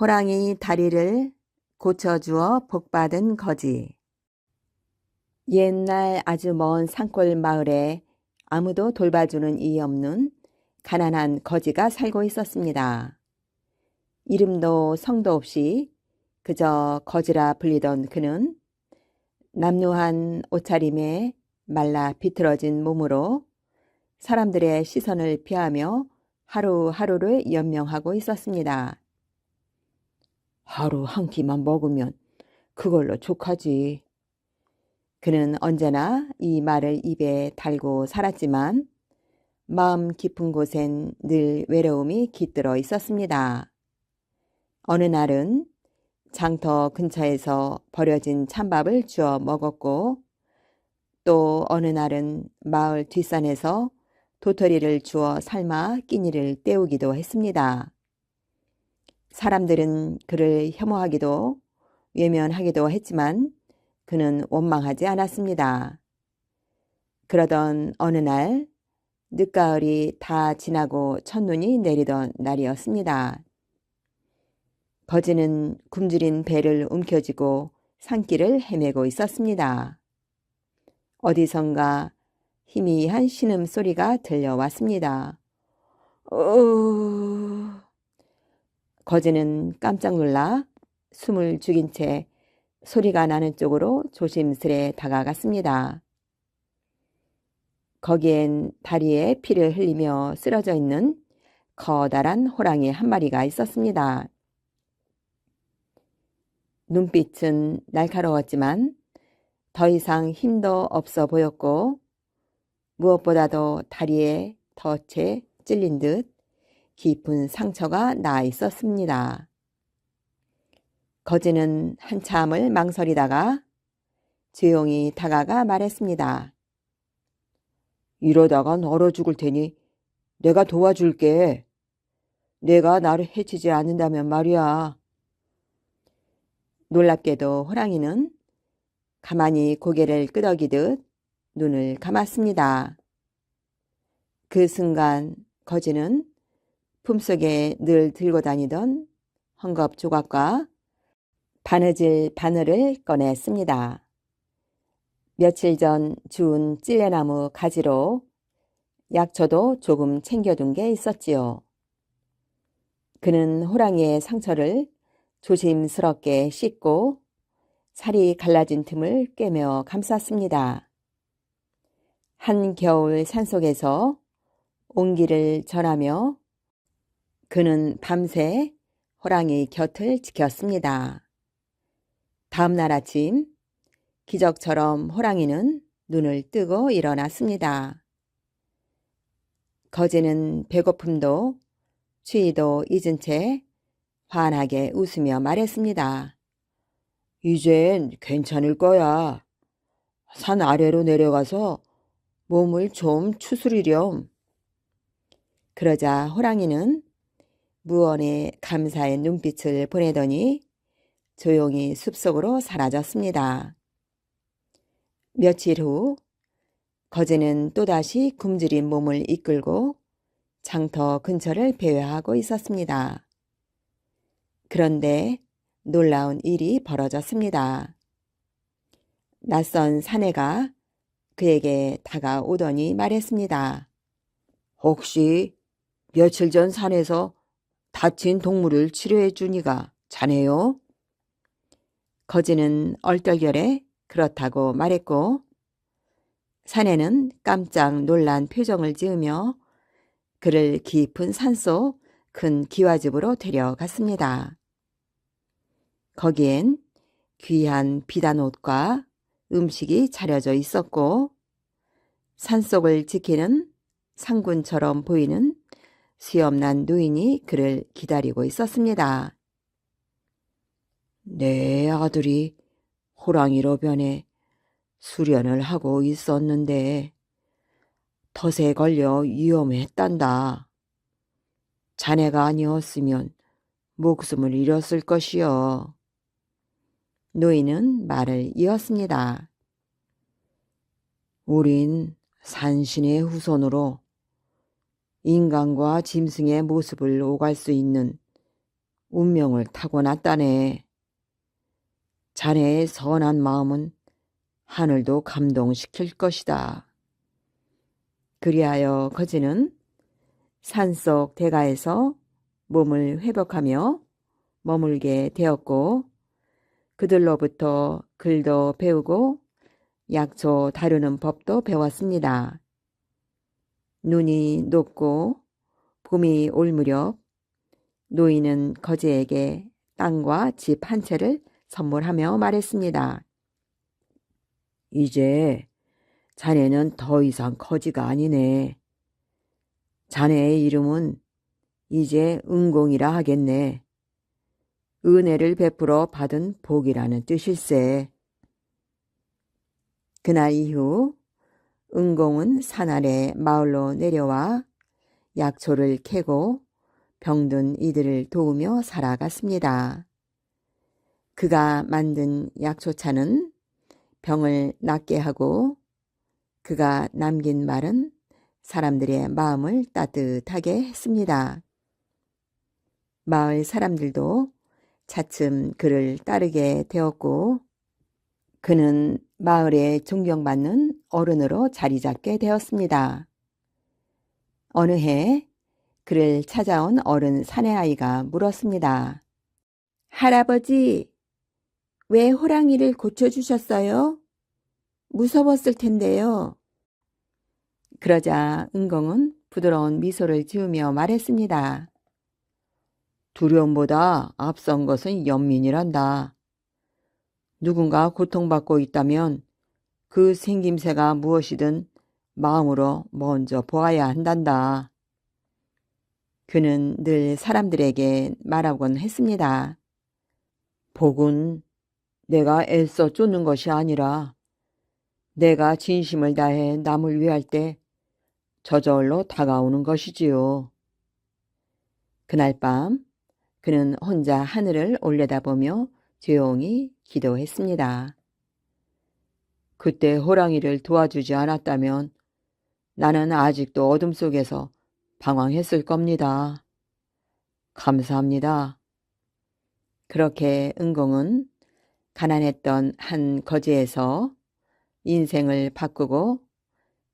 호랑이 다리를 고쳐주어 복받은 거지. 옛날 아주 먼 산골 마을에 아무도 돌봐주는 이 없는 가난한 거지가 살고 있었습니다. 이름도 성도 없이 그저 거지라 불리던 그는 남루한 옷차림에 말라 비틀어진 몸으로 사람들의 시선을 피하며 하루하루를 연명하고 있었습니다. 하루 한 끼만 먹으면 그걸로 족하지. 그는 언제나 이 말을 입에 달고 살았지만 마음 깊은 곳엔 늘 외로움이 깃들어 있었습니다. 어느 날은 장터 근처에서 버려진 찬밥을 주워 먹었고 또 어느 날은 마을 뒷산에서 도토리를 주워 삶아 끼니를 때우기도 했습니다. 사람들은 그를 혐오하기도 외면하기도 했지만 그는 원망하지 않았습니다. 그러던 어느 날 늦가을이 다 지나고 첫눈이 내리던 날이었습니다. 거지는 굶주린 배를 움켜쥐고 산길을 헤매고 있었습니다. 어디선가 희미한 신음소리가 들려왔습니다. 거지는 깜짝 놀라 숨을 죽인 채 소리가 나는 쪽으로 조심스레 다가갔습니다. 거기엔 다리에 피를 흘리며 쓰러져 있는 커다란 호랑이 한 마리가 있었습니다. 눈빛은 날카로웠지만 더 이상 힘도 없어 보였고 무엇보다도 다리에 덫에 찔린 듯 깊은 상처가 나 있었습니다. 거지는 한참을 망설이다가 조용히 다가가 말했습니다. 이러다간 얼어 죽을 테니 내가 도와줄게. 내가 나를 해치지 않는다면 말이야. 놀랍게도 호랑이는 가만히 고개를 끄덕이듯 눈을 감았습니다. 그 순간 거지는 품속에 늘 들고 다니던 헝겊 조각과 바느질 바늘을 꺼냈습니다. 며칠 전 주운 찔레나무 가지로 약초도 조금 챙겨둔 게 있었지요. 그는 호랑이의 상처를 조심스럽게 씻고 살이 갈라진 틈을 꿰며 감쌌습니다. 한겨울 산속에서 온기를 전하며 그는 밤새 호랑이 곁을 지켰습니다. 다음 날 아침 기적처럼 호랑이는 눈을 뜨고 일어났습니다. 거지는 배고픔도 추위도 잊은 채 환하게 웃으며 말했습니다. 이젠 괜찮을 거야. 산 아래로 내려가서 몸을 좀 추스리렴. 그러자 호랑이는 무언의 감사의 눈빛을 보내더니 조용히 숲속으로 사라졌습니다. 며칠 후 거지는 또다시 굶주린 몸을 이끌고 장터 근처를 배회하고 있었습니다. 그런데 놀라운 일이 벌어졌습니다. 낯선 사내가 그에게 다가오더니 말했습니다. 혹시 며칠 전 산에서 다친 동물을 치료해 주니가 자네요? 거지는 얼떨결에 그렇다고 말했고 사내는 깜짝 놀란 표정을 지으며 그를 깊은 산속 큰 기와집으로 데려갔습니다. 거기엔 귀한 비단옷과 음식이 차려져 있었고 산속을 지키는 상군처럼 보이는 수염난 노인이 그를 기다리고 있었습니다. 내 아들이 호랑이로 변해 수련을 하고 있었는데 덫에 걸려 위험했단다. 자네가 아니었으면 목숨을 잃었을 것이여. 노인은 말을 이었습니다. 우린 산신의 후손으로 인간과 짐승의 모습을 오갈 수 있는 운명을 타고났다네. 자네의 선한 마음은 하늘도 감동시킬 것이다. 그리하여 거지는 산속 대가에서 몸을 회복하며 머물게 되었고 그들로부터 글도 배우고 약초 다루는 법도 배웠습니다. 눈이 녹고 봄이 올 무렵 노인은 거지에게 땅과 집 한 채를 선물하며 말했습니다. 이제 자네는 더 이상 거지가 아니네. 자네의 이름은 이제 은공이라 하겠네. 은혜를 베풀어 받은 복이라는 뜻일세. 그날 이후 은공은 산 아래 마을로 내려와 약초를 캐고 병든 이들을 도우며 살아갔습니다. 그가 만든 약초차는 병을 낫게 하고 그가 남긴 말은 사람들의 마음을 따뜻하게 했습니다. 마을 사람들도 차츰 그를 따르게 되었고 그는 마을에 존경받는 어른으로 자리 잡게 되었습니다. 어느 해 그를 찾아온 어른 사내아이가 물었습니다. 할아버지, 왜 호랑이를 고쳐주셨어요? 무서웠을 텐데요. 그러자 은공은 부드러운 미소를 지으며 말했습니다. 두려움보다 앞선 것은 연민이란다. 누군가 고통받고 있다면 그 생김새가 무엇이든 마음으로 먼저 보아야 한단다. 그는 늘 사람들에게 말하곤 했습니다. 복은 내가 애써 쫓는 것이 아니라 내가 진심을 다해 남을 위할 때 저절로 다가오는 것이지요. 그날 밤 그는 혼자 하늘을 올려다보며 조용히 기도했습니다. 그때 호랑이를 도와주지 않았다면 나는 아직도 어둠 속에서 방황했을 겁니다. 감사합니다. 그렇게 은공은 가난했던 한 거지에서 인생을 바꾸고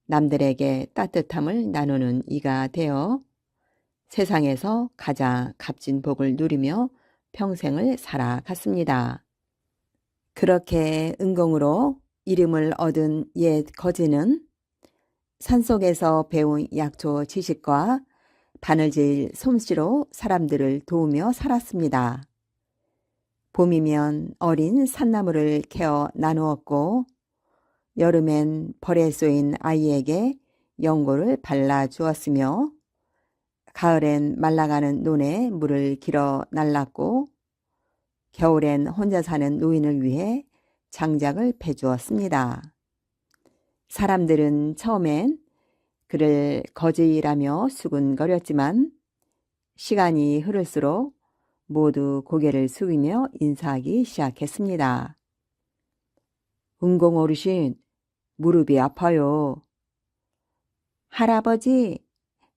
남들에게 따뜻함을 나누는 이가 되어 세상에서 가장 값진 복을 누리며 평생을 살아갔습니다. 그렇게 은공으로 이름을 얻은 옛 거지는 산속에서 배운 약초 지식과 바느질 솜씨로 사람들을 도우며 살았습니다. 봄이면 어린 산나물을 캐어 나누었고 여름엔 벌에 쏘인 아이에게 연고를 발라주었으며 가을엔 말라가는 논에 물을 길어 날랐고 겨울엔 혼자 사는 노인을 위해 장작을 패주었습니다. 사람들은 처음엔 그를 거지라며 수군거렸지만 시간이 흐를수록 모두 고개를 숙이며 인사하기 시작했습니다. 은공 어르신, 무릎이 아파요. 할아버지,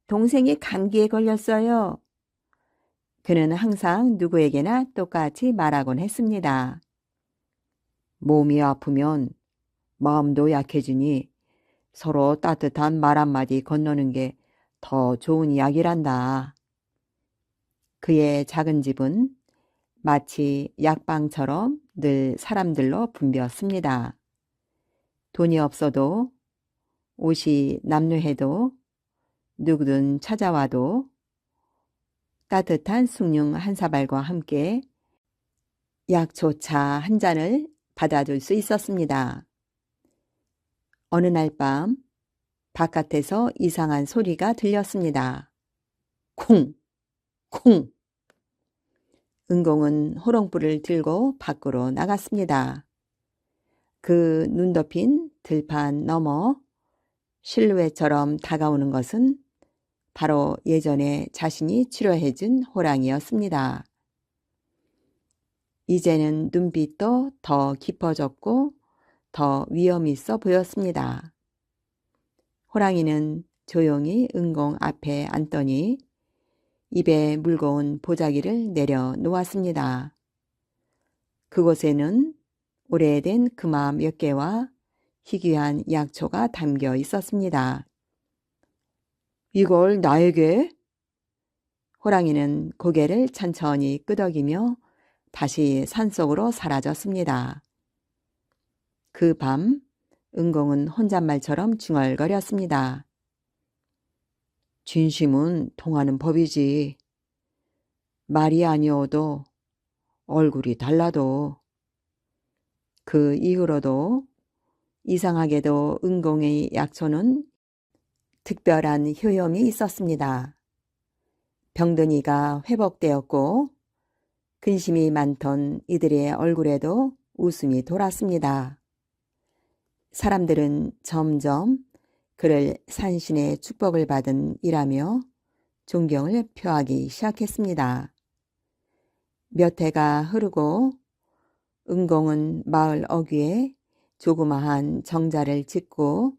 동생이 감기에 걸렸어요. 그는 항상 누구에게나 똑같이 말하곤 했습니다. 몸이 아프면 마음도 약해지니 서로 따뜻한 말 한마디 건너는 게 더 좋은 약이란다. 그의 작은 집은 마치 약방처럼 늘 사람들로 붐볐습니다. 돈이 없어도 옷이 남루해도 누구든 찾아와도 따뜻한 숭늉 한 사발과 함께 약초차 한 잔을 받아줄 수 있었습니다. 어느 날 밤 바깥에서 이상한 소리가 들렸습니다. 쿵! 쿵! 은공은 호롱불을 들고 밖으로 나갔습니다. 그 눈 덮인 들판 너머 실루엣처럼 다가오는 것은 바로 예전에 자신이 치료해준 호랑이였습니다. 이제는 눈빛도 더 깊어졌고 더 위험 있어 보였습니다. 호랑이는 조용히 은공 앞에 앉더니 입에 물고온 보자기를 내려 놓았습니다. 그곳에는 오래된 금화 몇 개와 희귀한 약초가 담겨 있었습니다. 이걸 나에게? 호랑이는 고개를 천천히 끄덕이며 다시 산속으로 사라졌습니다. 그 밤 은공은 혼잣말처럼 중얼거렸습니다. 진심은 통하는 법이지. 말이 아니어도 얼굴이 달라도. 그 이후로도 이상하게도 은공의 약초는 특별한 효용이 있었습니다. 병든 이가 회복되었고 근심이 많던 이들의 얼굴에도 웃음이 돌았습니다. 사람들은 점점 그를 산신의 축복을 받은 이라며 존경을 표하기 시작했습니다. 몇 해가 흐르고 은공은 마을 어귀에 조그마한 정자를 짓고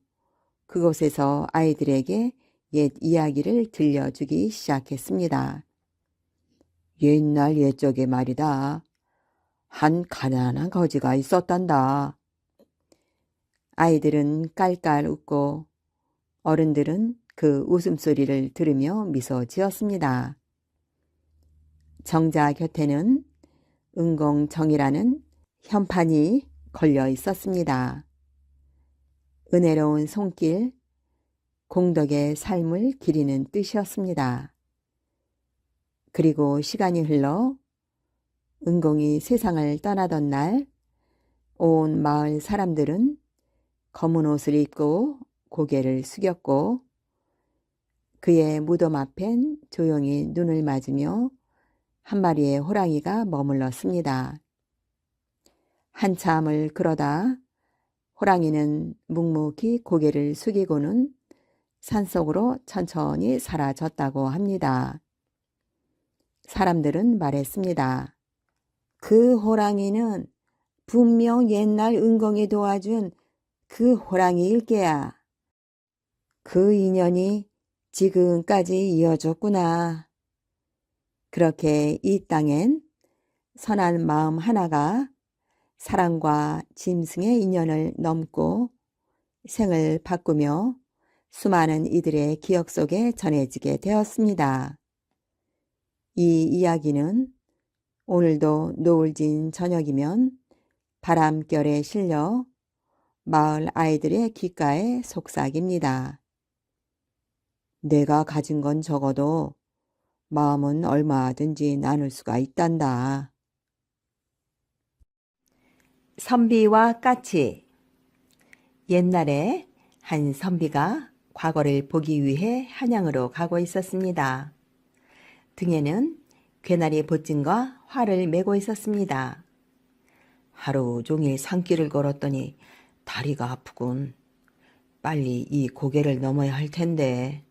그곳에서 아이들에게 옛 이야기를 들려주기 시작했습니다. 옛날 옛적에 말이다. 한 가난한 거지가 있었단다. 아이들은 깔깔 웃고 어른들은 그 웃음소리를 들으며 미소 지었습니다. 정자 곁에는 은공정이라는 현판이 걸려 있었습니다. 은혜로운 손길, 공덕의 삶을 기리는 뜻이었습니다. 그리고 시간이 흘러 은공이 세상을 떠나던 날, 온 마을 사람들은 검은 옷을 입고 고개를 숙였고 그의 무덤 앞엔 조용히 눈을 맞으며 한 마리의 호랑이가 머물렀습니다. 한참을 그러다 호랑이는 묵묵히 고개를 숙이고는 산속으로 천천히 사라졌다고 합니다. 사람들은 말했습니다. 그 호랑이는 분명 옛날 은공이 도와준 그 호랑이일 게야. 그 인연이 지금까지 이어졌구나. 그렇게 이 땅엔 선한 마음 하나가 사랑과 짐승의 인연을 넘고 생을 바꾸며 수많은 이들의 기억 속에 전해지게 되었습니다. 이 이야기는 오늘도 노을진 저녁이면 바람결에 실려 마을 아이들의 귓가에 속삭입니다. 내가 가진 건 적어도 마음은 얼마든지 나눌 수가 있단다. 선비와 까치. 옛날에 한 선비가 과거를 보기 위해 한양으로 가고 있었습니다. 등에는 괴나리 보찜과 활을 메고 있었습니다. 하루 종일 산길을 걸었더니 다리가 아프군. 빨리 이 고개를 넘어야 할 텐데.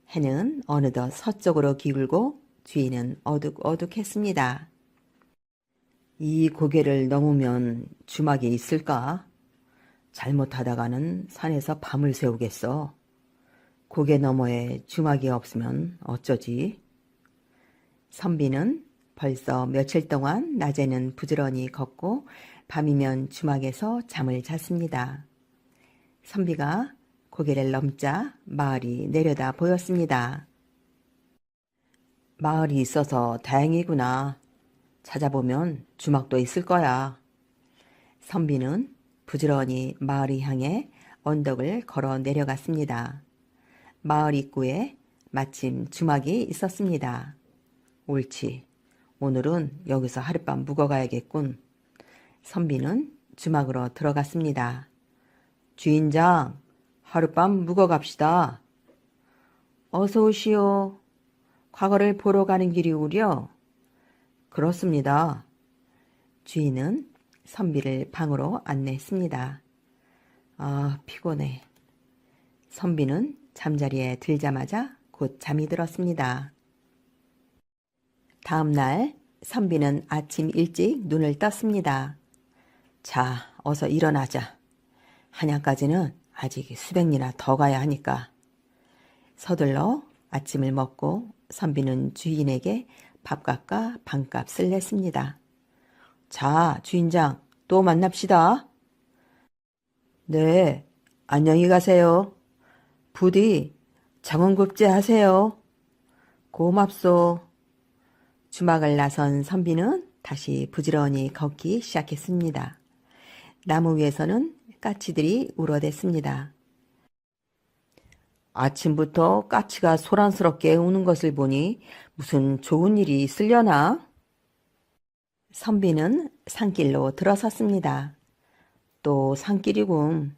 해는 어느덧 서쪽으로 기울고 주위는 어둑어둑했습니다. 이 고개를 넘으면 주막이 있을까? 잘못하다가는 산에서 밤을 새우겠어. 고개 너머에 주막이 없으면 어쩌지? 선비는 벌써 며칠 동안 낮에는 부지런히 걷고 밤이면 주막에서 잠을 잤습니다. 선비가 고개를 넘자 마을이 내려다 보였습니다. 마을이 있어서 다행이구나. 찾아보면 주막도 있을 거야. 선비는 부지런히 마을을 향해 언덕을 걸어 내려갔습니다. 마을 입구에 마침 주막이 있었습니다. 옳지. 오늘은 여기서 하룻밤 묵어가야겠군. 선비는 주막으로 들어갔습니다. 주인장, 하룻밤 묵어갑시다. 어서 오시오. 과거를 보러 가는 길이우려? 그렇습니다. 주인은 선비를 방으로 안내했습니다. 아, 피곤해. 선비는 잠자리에 들자마자 곧 잠이 들었습니다. 다음 날 선비는 아침 일찍 눈을 떴습니다. 자, 어서 일어나자. 한양까지는 아직 수백 리나 더 가야 하니까. 서둘러 아침을 먹고 선비는 주인에게 밥값과 방값을 냈습니다. 자, 주인장, 또 만납시다. 네, 안녕히 가세요. 부디 장원급제 하세요. 고맙소. 주막을 나선 선비는 다시 부지런히 걷기 시작했습니다. 나무 위에서는 까치들이 울어댔습니다. 아침부터 까치가 소란스럽게 우는 것을 보니 무슨 좋은 일이 있으려나? 선비는 산길로 들어섰습니다. 또 산길이군.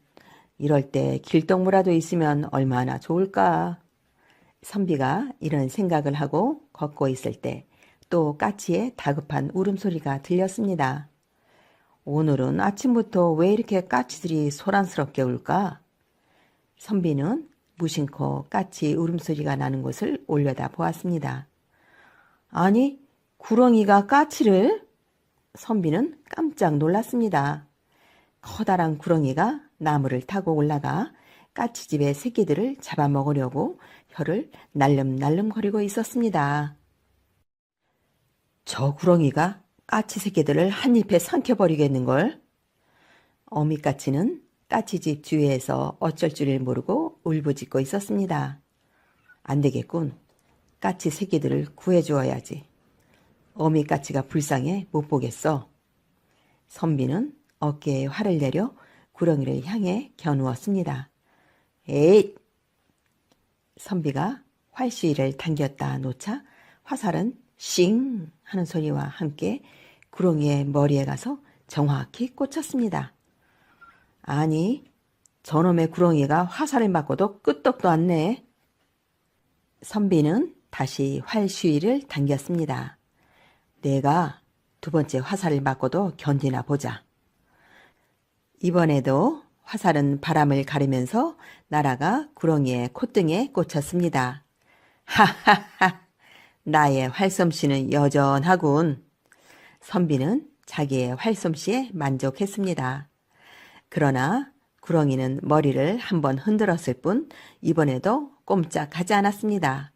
이럴 때 길동무라도 있으면 얼마나 좋을까? 선비가 이런 생각을 하고 걷고 있을 때 또 까치의 다급한 울음소리가 들렸습니다. 오늘은 아침부터 왜 이렇게 까치들이 소란스럽게 울까? 선비는 무심코 까치 울음소리가 나는 곳을 올려다 보았습니다. 아니, 구렁이가 까치를? 선비는 깜짝 놀랐습니다. 커다란 구렁이가 나무를 타고 올라가 까치집의 새끼들을 잡아먹으려고 혀를 날름날름거리고 있었습니다. 저 구렁이가 까치 새끼들을 한 입에 삼켜버리겠는걸? 어미까치는 까치집 주위에서 어쩔 줄을 모르고 울부짖고 있었습니다. 안 되겠군. 까치 새끼들을 구해주어야지. 어미까치가 불쌍해 못 보겠어. 선비는 어깨에 활을 내려 구렁이를 향해 겨누었습니다. 에잇! 선비가 활시위를 당겼다 놓자 화살은 싱 하는 소리와 함께 구렁이의 머리에 가서 정확히 꽂혔습니다. 아니, 저놈의 구렁이가 화살을 맞고도 끄떡도 않네. 선비는 다시 활시위를 당겼습니다. 내가 두 번째 화살을 맞고도 견디나 보자. 이번에도 화살은 바람을 가르면서 날아가 구렁이의 콧등에 꽂혔습니다. 하하하! 나의 활솜씨는 여전하군. 선비는 자기의 활솜씨에 만족했습니다. 그러나 구렁이는 머리를 한번 흔들었을 뿐 이번에도 꼼짝하지 않았습니다.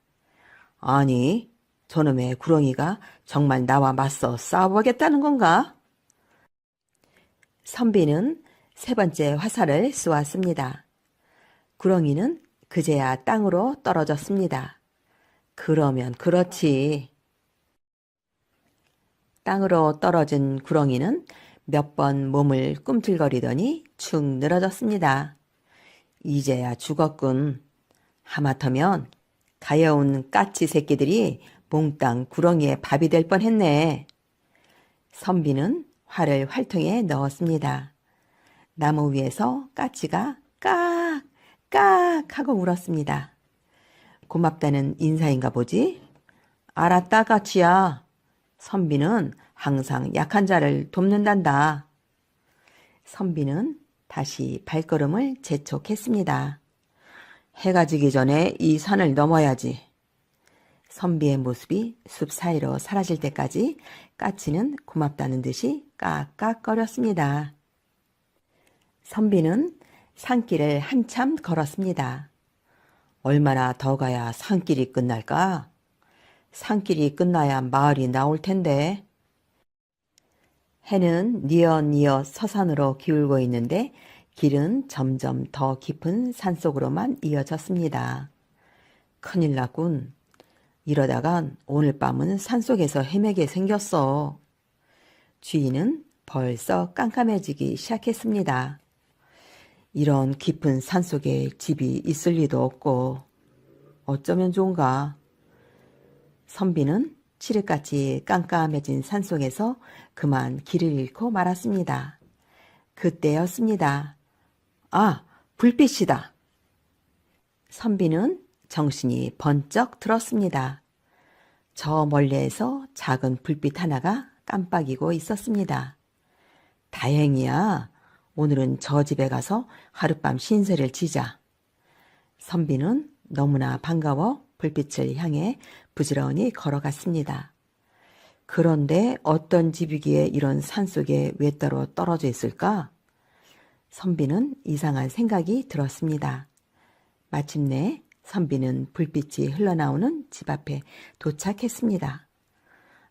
아니, 저놈의 구렁이가 정말 나와 맞서 싸워보겠다는 건가? 선비는 세 번째 화살을 쏘았습니다. 구렁이는 그제야 땅으로 떨어졌습니다. 그러면 그렇지. 땅으로 떨어진 구렁이는 몇 번 몸을 꿈틀거리더니 축 늘어졌습니다. 이제야 죽었군. 하마터면 가여운 까치 새끼들이 몽땅 구렁이의 밥이 될 뻔했네. 선비는 활을 활통에 넣었습니다. 나무 위에서 까치가 깍! 깍! 하고 울었습니다. 고맙다는 인사인가 보지? 알았다, 까치야. 선비는 항상 약한 자를 돕는단다. 선비는 다시 발걸음을 재촉했습니다. 해가 지기 전에 이 산을 넘어야지. 선비의 모습이 숲 사이로 사라질 때까지 까치는 고맙다는 듯이 깍깍거렸습니다. 선비는 산길을 한참 걸었습니다. 얼마나 더 가야 산길이 끝날까? 산길이 끝나야 마을이 나올 텐데. 해는 뉘엿뉘엿 서산으로 기울고 있는데 길은 점점 더 깊은 산속으로만 이어졌습니다. 큰일 났군. 이러다간 오늘 밤은 산속에서 헤매게 생겼어. 주인은 벌써 깜깜해지기 시작했습니다. 이런 깊은 산속에 집이 있을 리도 없고 어쩌면 좋은가. 선비는 칠흑같이 깜깜해진 산속에서 그만 길을 잃고 말았습니다. 그때였습니다. 아, 불빛이다. 선비는 정신이 번쩍 들었습니다. 저 멀리에서 작은 불빛 하나가 깜빡이고 있었습니다. 다행이야. 오늘은 저 집에 가서 하룻밤 신세를 지자. 선비는 너무나 반가워 불빛을 향해 부지런히 걸어갔습니다. 그런데 어떤 집이기에 이런 산속에 왜 따로 떨어져 있을까? 선비는 이상한 생각이 들었습니다. 마침내 선비는 불빛이 흘러나오는 집 앞에 도착했습니다.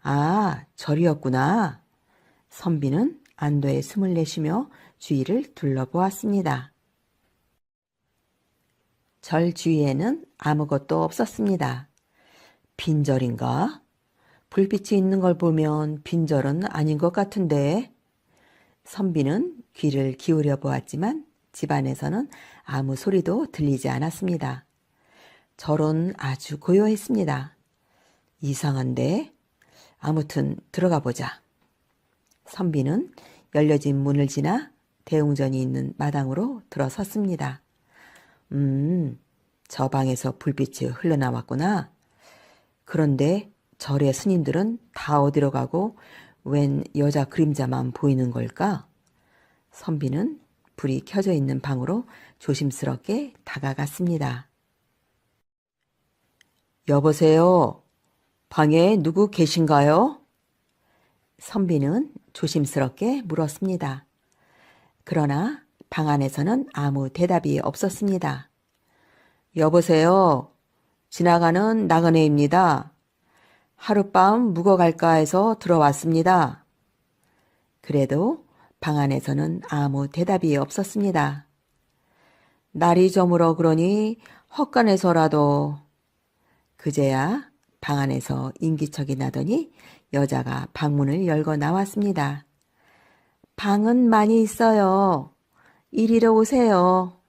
아, 절이었구나. 선비는 안도의 숨을 내쉬며 주위를 둘러보았습니다. 절 주위에는 아무것도 없었습니다. 빈절인가? 불빛이 있는 걸 보면 빈절은 아닌 것 같은데. 선비는 귀를 기울여 보았지만 집안에서는 아무 소리도 들리지 않았습니다. 절은 아주 고요했습니다. 이상한데? 아무튼 들어가 보자. 선비는 열려진 문을 지나 대웅전이 있는 마당으로 들어섰습니다. 저 방에서 불빛이 흘러나왔구나. 그런데 절의 스님들은 다 어디로 가고 웬 여자 그림자만 보이는 걸까? 선비는 불이 켜져 있는 방으로 조심스럽게 다가갔습니다. 여보세요? 방에 누구 계신가요? 선비는 조심스럽게 물었습니다. 그러나 방 안에서는 아무 대답이 없었습니다. 여보세요? 지나가는 나그네입니다. 하룻밤 묵어갈까 해서 들어왔습니다. 그래도 방 안에서는 아무 대답이 없었습니다. 날이 저물어 그러니 헛간에서라도. 그제야 방 안에서 인기척이 나더니 여자가 방문을 열고 나왔습니다. 방은 많이 있어요. 이리로 오세요.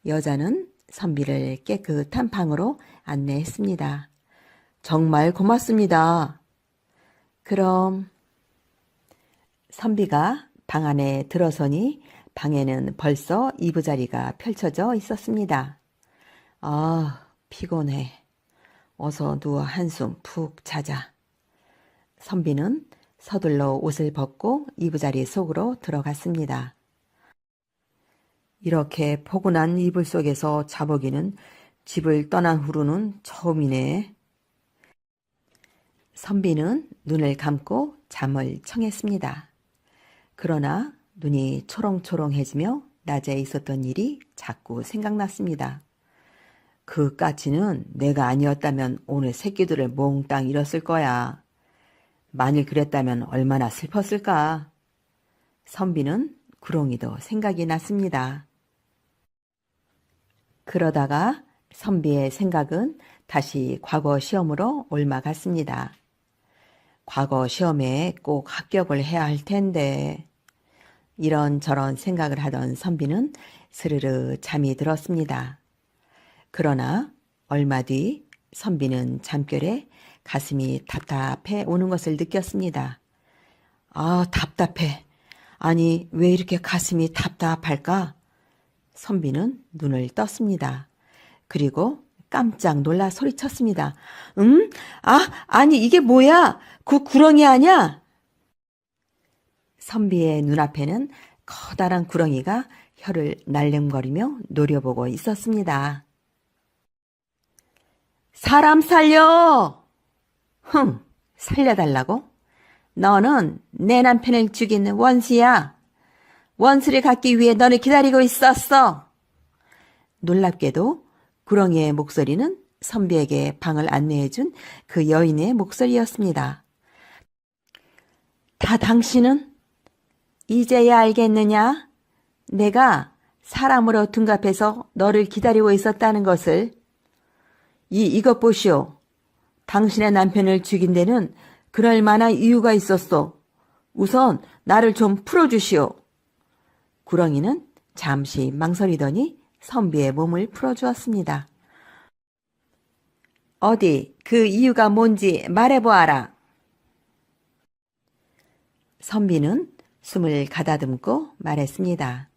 여자는 선비를 깨끗한 방으로 안내했습니다. 정말 고맙습니다. 그럼. 선비가 방 안에 들어서니 방에는 벌써 이부자리가 펼쳐져 있었습니다. 아, 피곤해. 어서 누워 한숨 푹 자자. 선비는 서둘러 옷을 벗고 이부자리 속으로 들어갔습니다. 이렇게 포근한 이불 속에서 자보기는 집을 떠난 후로는 처음이네. 선비는 눈을 감고 잠을 청했습니다. 그러나 눈이 초롱초롱해지며 낮에 있었던 일이 자꾸 생각났습니다. 그 까치는 내가 아니었다면 오늘 새끼들을 몽땅 잃었을 거야. 만일 그랬다면 얼마나 슬펐을까. 선비는 구렁이도 생각이 났습니다. 그러다가 선비의 생각은 다시 과거 시험으로 옮아갔습니다. 과거 시험에 꼭 합격을 해야 할 텐데. 이런저런 생각을 하던 선비는 스르르 잠이 들었습니다. 그러나 얼마 뒤 선비는 잠결에 가슴이 답답해 오는 것을 느꼈습니다. 아, 답답해. 아니, 왜 이렇게 가슴이 답답할까? 선비는 눈을 떴습니다. 그리고 깜짝 놀라 소리쳤습니다. 아니 이게 뭐야? 그 구렁이 아냐? 선비의 눈앞에는 커다란 구렁이가 혀를 날름거리며 노려보고 있었습니다. 사람 살려! 살려달라고? 너는 내 남편을 죽인 원수야. 원수를 갖기 위해 너를 기다리고 있었어. 놀랍게도 구렁이의 목소리는 선비에게 방을 안내해준 그 여인의 목소리였습니다. 다 당신은? 이제야 알겠느냐? 내가 사람으로 둔갑해서 너를 기다리고 있었다는 것을. 이것 보시오. 당신의 남편을 죽인 데는 그럴 만한 이유가 있었어. 우선 나를 좀 풀어주시오. 구렁이는 잠시 망설이더니 선비의 몸을 풀어주었습니다. 어디 그 이유가 뭔지 말해보아라. 선비는 숨을 가다듬고 말했습니다.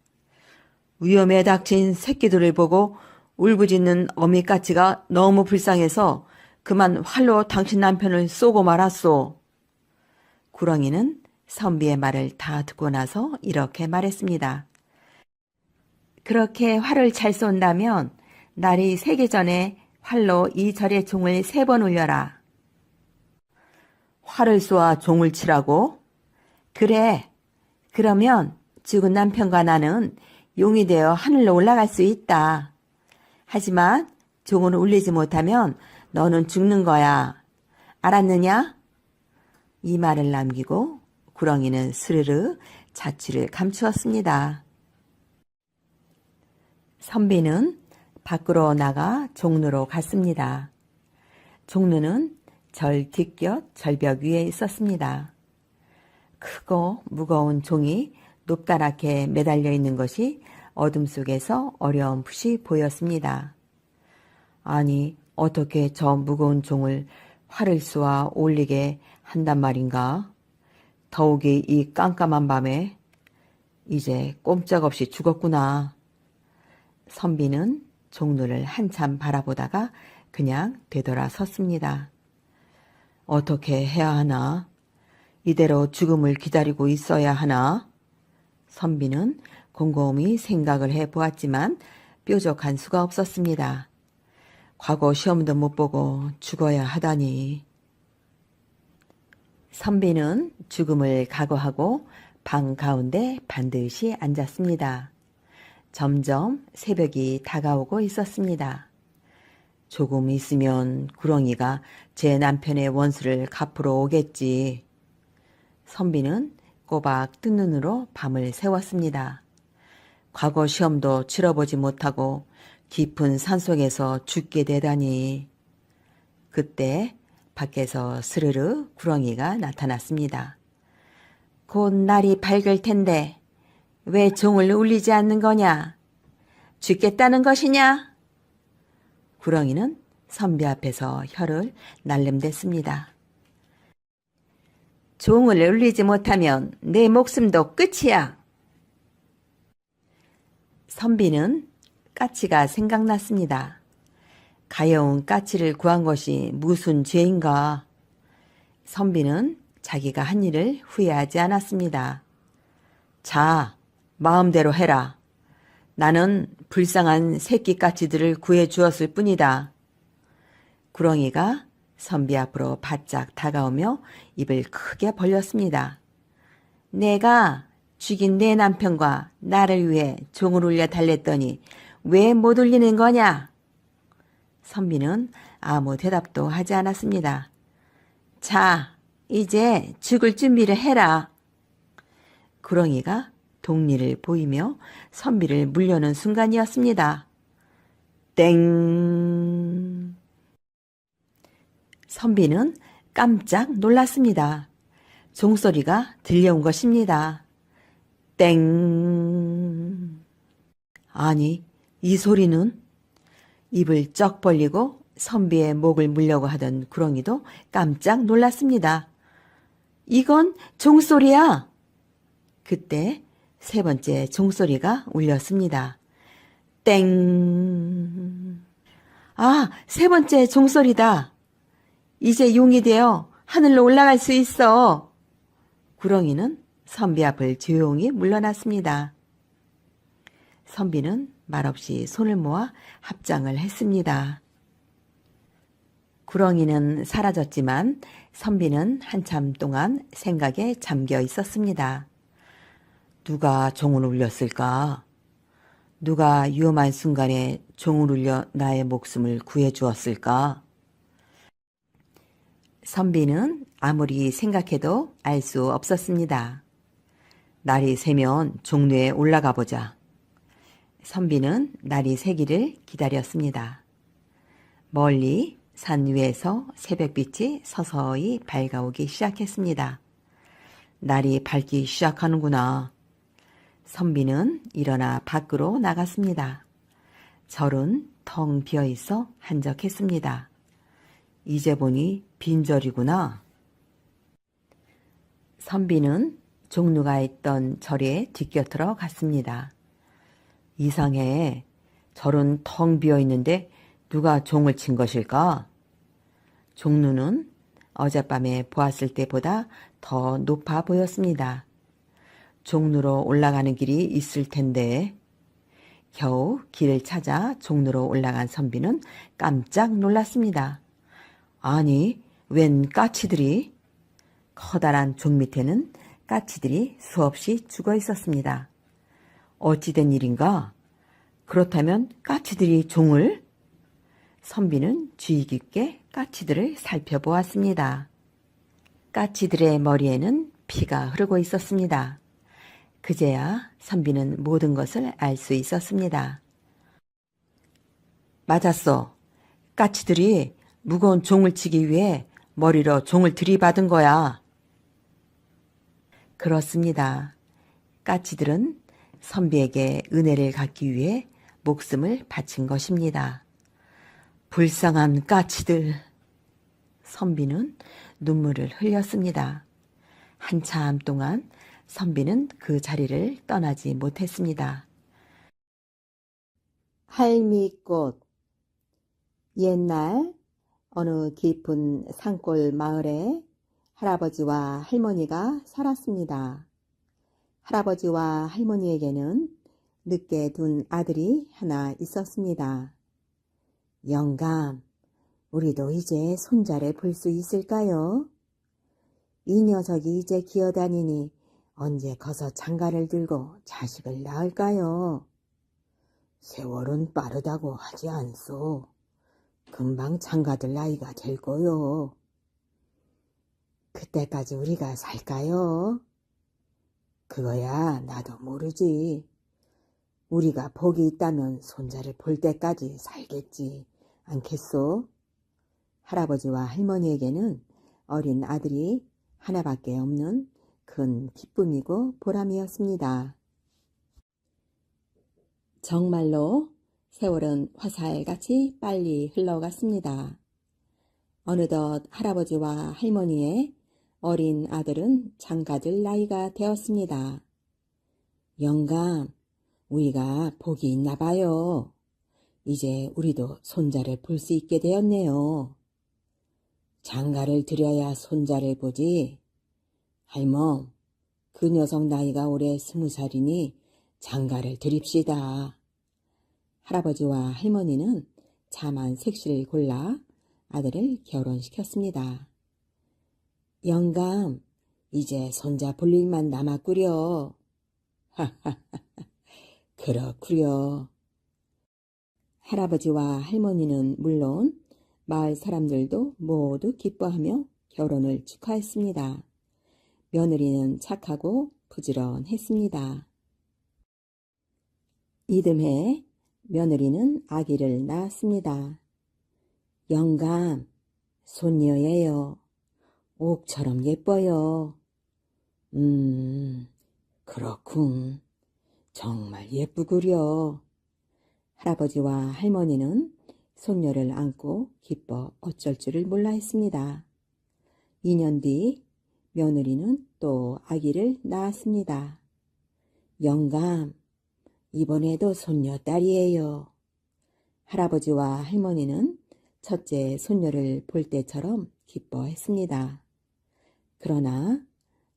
위험에 닥친 새끼들을 보고 울부짖는 어미까치가 너무 불쌍해서 그만 활로 당신 남편을 쏘고 말았소. 구렁이는 선비의 말을 다 듣고 나서 이렇게 말했습니다. 그렇게 활을 잘 쏜다면 날이 새기 전에 활로 이 절의 종을 3번 울려라. 활을 쏘아 종을 치라고? 그래. 그러면 죽은 남편과 나는 용이 되어 하늘로 올라갈 수 있다. 하지만 종을 울리지 못하면 너는 죽는 거야. 알았느냐? 이 말을 남기고 구렁이는 스르르 자취를 감추었습니다. 선비는 밖으로 나가 종루로 갔습니다. 종루는 절 뒷곁 절벽 위에 있었습니다. 크고 무거운 종이 높다랗게 매달려 있는 것이 어둠 속에서 어렴풋이 보였습니다. 아니, 어떻게 저 무거운 종을 활을 쏘아 올리게 한단 말인가? 더욱이 이 깜깜한 밤에 이제 꼼짝없이 죽었구나. 선비는 종루를 한참 바라보다가 그냥 되돌아 섰습니다. 어떻게 해야 하나? 이대로 죽음을 기다리고 있어야 하나? 선비는 곰곰이 생각을 해보았지만 뾰족한 수가 없었습니다. 과거 시험도 못 보고 죽어야 하다니. 선비는 죽음을 각오하고 방 가운데 반드시 앉았습니다. 점점 새벽이 다가오고 있었습니다. 조금 있으면 구렁이가 제 남편의 원수를 갚으러 오겠지. 선비는 꼬박 뜬 눈으로 밤을 새웠습니다. 과거 시험도 치러보지 못하고 깊은 산속에서 죽게 되다니. 그때 밖에서 스르르 구렁이가 나타났습니다. 곧 날이 밝을 텐데 왜 종을 울리지 않는 거냐? 죽겠다는 것이냐? 구렁이는 선비 앞에서 혀를 날름댔습니다. 종을 울리지 못하면 내 목숨도 끝이야. 선비는 까치가 생각났습니다. 가여운 까치를 구한 것이 무슨 죄인가? 선비는 자기가 한 일을 후회하지 않았습니다. 자, 마음대로 해라. 나는 불쌍한 새끼 까치들을 구해 주었을 뿐이다. 구렁이가 선비 앞으로 바짝 다가오며 입을 크게 벌렸습니다. 내가 죽인 내 남편과 나를 위해 종을 울려 달랬더니 왜 못 울리는 거냐? 선비는 아무 대답도 하지 않았습니다. 자, 이제 죽을 준비를 해라. 구렁이가 동리를 보이며 선비를 물려는 순간이었습니다. 땡! 선비는 깜짝 놀랐습니다. 종소리가 들려온 것입니다. 땡! 아니, 이 소리는? 입을 쩍 벌리고 선비의 목을 물려고 하던 구렁이도 깜짝 놀랐습니다. 이건 종소리야! 그때 세 번째 종소리가 울렸습니다. 땡! 아, 세 번째 종소리다! 이제 용이 되어 하늘로 올라갈 수 있어! 구렁이는 선비 앞을 조용히 물러났습니다. 선비는 말없이 손을 모아 합장을 했습니다. 구렁이는 사라졌지만 선비는 한참 동안 생각에 잠겨 있었습니다. 누가 종을 울렸을까? 누가 위험한 순간에 종을 울려 나의 목숨을 구해 주었을까? 선비는 아무리 생각해도 알 수 없었습니다. 날이 새면 종루에 올라가 보자. 선비는 날이 새기를 기다렸습니다. 멀리 산 위에서 새벽빛이 서서히 밝아오기 시작했습니다. 날이 밝기 시작하는구나. 선비는 일어나 밖으로 나갔습니다. 절은 텅 비어있어 한적했습니다. 이제 보니 빈절이구나. 선비는 종루가 있던 절에 뒷곁으로 갔습니다. 이상해. 절은 텅 비어있는데 누가 종을 친 것일까? 종루는 어젯밤에 보았을 때보다 더 높아 보였습니다. 종루로 올라가는 길이 있을 텐데. 겨우 길을 찾아 종루로 올라간 선비는 깜짝 놀랐습니다. 아니, 웬 까치들이? 커다란 종 밑에는 까치들이 수없이 죽어 있었습니다. 어찌된 일인가? 그렇다면 까치들이 종을? 선비는 주의 깊게 까치들을 살펴보았습니다. 까치들의 머리에는 피가 흐르고 있었습니다. 그제야 선비는 모든 것을 알 수 있었습니다. 맞았어. 까치들이 무거운 종을 치기 위해 머리로 종을 들이받은 거야. 그렇습니다. 까치들은 선비에게 은혜를 갚기 위해 목숨을 바친 것입니다. 불쌍한 까치들. 선비는 눈물을 흘렸습니다. 한참 동안 선비는 그 자리를 떠나지 못했습니다. 할미꽃. 옛날 어느 깊은 산골 마을에 할아버지와 할머니가 살았습니다. 할아버지와 할머니에게는 늦게 둔 아들이 하나 있었습니다. 영감, 우리도 이제 손자를 볼 수 있을까요? 이 녀석이 이제 기어다니니 언제 커서 장가를 들고 자식을 낳을까요? 세월은 빠르다고 하지 않소. 금방 장가들 나이가 될 거요. 그때까지 우리가 살까요? 그거야 나도 모르지. 우리가 복이 있다면 손자를 볼 때까지 살겠지 않겠소? 할아버지와 할머니에게는 어린 아들이 하나밖에 없는 큰 기쁨이고 보람이었습니다. 정말로 세월은 화살같이 빨리 흘러갔습니다. 어느덧 할아버지와 할머니의 어린 아들은 장가들 나이가 되었습니다. 영감, 우리가 복이 있나 봐요. 이제 우리도 손자를 볼 수 있게 되었네요. 장가를 들여야 손자를 보지. 할멈, 그 녀석 나이가 올해 20살이니 장가를 드립시다. 할아버지와 할머니는 참한 색시를 골라 아들을 결혼시켰습니다. 영감, 이제 손자 볼 일만 남았구려. 하하하, 그렇구려. 할아버지와 할머니는 물론 마을 사람들도 모두 기뻐하며 결혼을 축하했습니다. 며느리는 착하고 부지런했습니다. 이듬해 며느리는 아기를 낳았습니다. 영감, 손녀예요. 옥처럼 예뻐요. 그렇군. 정말 예쁘구려. 할아버지와 할머니는 손녀를 안고 기뻐 어쩔 줄을 몰라 했습니다. 2년 뒤 며느리는 또 아기를 낳았습니다. 영감, 이번에도 손녀딸이에요. 할아버지와 할머니는 첫째 손녀를 볼 때처럼 기뻐했습니다. 그러나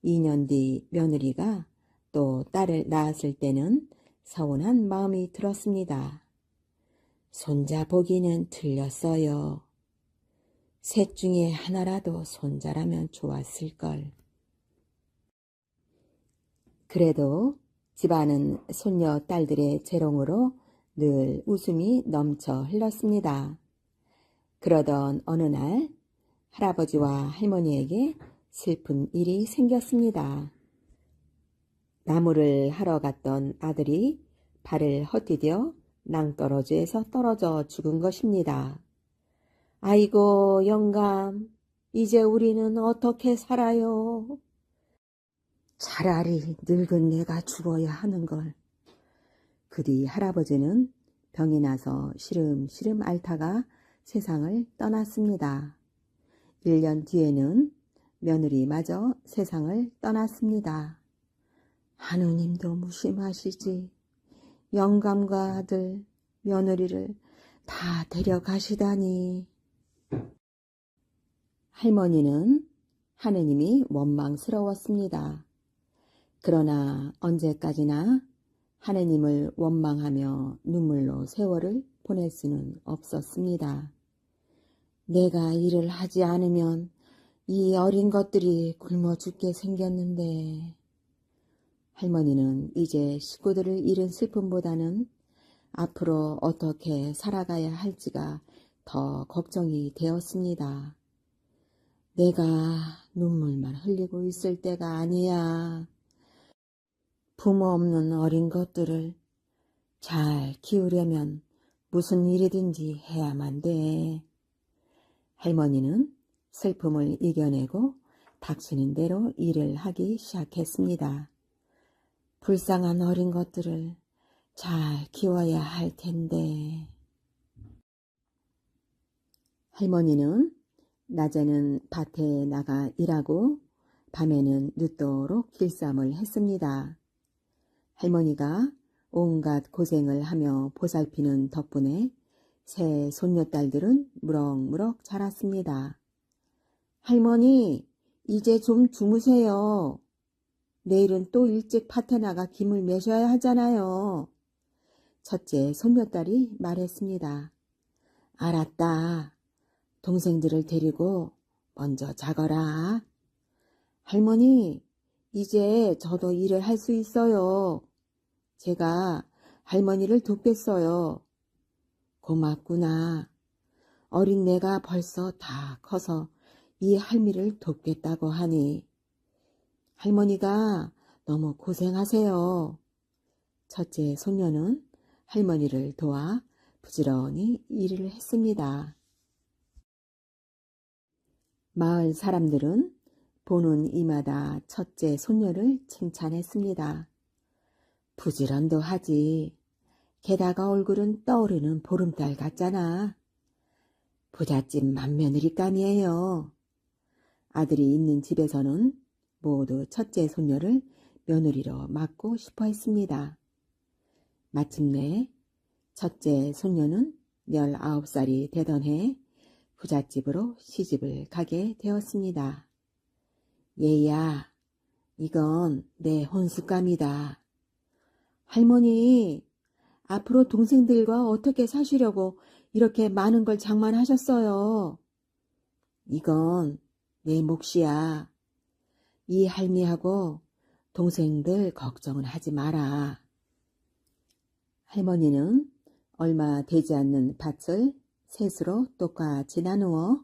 2년 뒤 며느리가 또 딸을 낳았을 때는 서운한 마음이 들었습니다. 손자 보기는 틀렸어요. 셋 중에 하나라도 손자라면 좋았을걸. 그래도 집안은 손녀 딸들의 재롱으로 늘 웃음이 넘쳐 흘렀습니다. 그러던 어느 날 할아버지와 할머니에게 슬픈 일이 생겼습니다. 나무를 하러 갔던 아들이 발을 헛디뎌 낭떠러지에서 떨어져 죽은 것입니다. 아이고 영감, 이제 우리는 어떻게 살아요? 차라리 늙은 내가 죽어야 하는걸. 그 뒤 할아버지는 병이 나서 시름시름 앓다가 세상을 떠났습니다. 1년 뒤에는 며느리마저 세상을 떠났습니다. 하느님도 무심하시지. 영감과 아들, 며느리를 다 데려가시다니. 할머니는 하느님이 원망스러웠습니다. 그러나 언제까지나 하느님을 원망하며 눈물로 세월을 보낼 수는 없었습니다. 내가 일을 하지 않으면 이 어린 것들이 굶어 죽게 생겼는데. 할머니는 이제 식구들을 잃은 슬픔보다는 앞으로 어떻게 살아가야 할지가 더 걱정이 되었습니다. 내가 눈물만 흘리고 있을 때가 아니야. 부모 없는 어린 것들을 잘 키우려면 무슨 일이든지 해야만 돼. 할머니는 슬픔을 이겨내고 닥치는 대로 일을 하기 시작했습니다. 불쌍한 어린 것들을 잘 키워야 할 텐데. 할머니는 낮에는 밭에 나가 일하고 밤에는 늦도록 길쌈을 했습니다. 할머니가 온갖 고생을 하며 보살피는 덕분에 새 손녀딸들은 무럭무럭 자랐습니다. 할머니, 이제 좀 주무세요. 내일은 또 일찍 밭에 나가 김을 매셔야 하잖아요. 첫째 손녀딸이 말했습니다. 알았다. 동생들을 데리고 먼저 자거라. 할머니, 이제 저도 일을 할 수 있어요. 제가 할머니를 돕겠어요. 고맙구나. 어린 내가 벌써 다 커서 이 할미를 돕겠다고 하니. 할머니가 너무 고생하세요. 첫째 손녀는 할머니를 도와 부지런히 일을 했습니다. 마을 사람들은 보는 이마다 첫째 손녀를 칭찬했습니다. 부지런도 하지. 게다가 얼굴은 떠오르는 보름달 같잖아. 부잣집 맏며느리감이에요. 아들이 있는 집에서는 모두 첫째 손녀를 며느리로 맡고 싶어 했습니다. 마침내 첫째 손녀는 19살이 되던 해 부잣집으로 시집을 가게 되었습니다. 얘야, 이건 내 혼수감이다. 할머니, 앞으로 동생들과 어떻게 사시려고 이렇게 많은 걸 장만하셨어요? 이건 내 몫이야. 이 할미하고 동생들 걱정은 하지 마라. 할머니는 얼마 되지 않는 밭을 셋으로 똑같이 나누어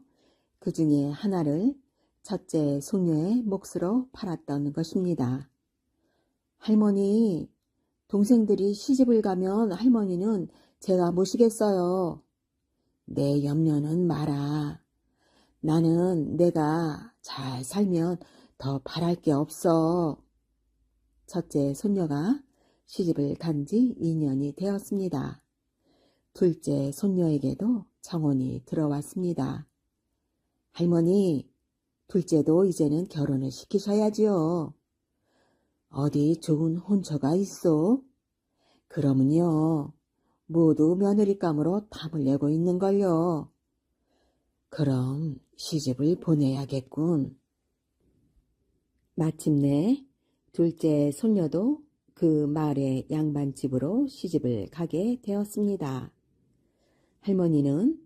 그 중에 하나를 첫째 손녀의 몫으로 팔았던 것입니다. 할머니, 동생들이 시집을 가면 할머니는 제가 모시겠어요. 내 염려는 마라. 나는 내가 잘 살면 더 바랄 게 없어. 첫째 손녀가 시집을 간 지 2년이 되었습니다. 둘째 손녀에게도 청혼이 들어왔습니다. 할머니, 둘째도 이제는 결혼을 시키셔야지요. 어디 좋은 혼처가 있어? 그러면요, 모두 며느리감으로 탐을 내고 있는걸요. 그럼 시집을 보내야겠군. 마침내 둘째 손녀도 그 마을의 양반집으로 시집을 가게 되었습니다. 할머니는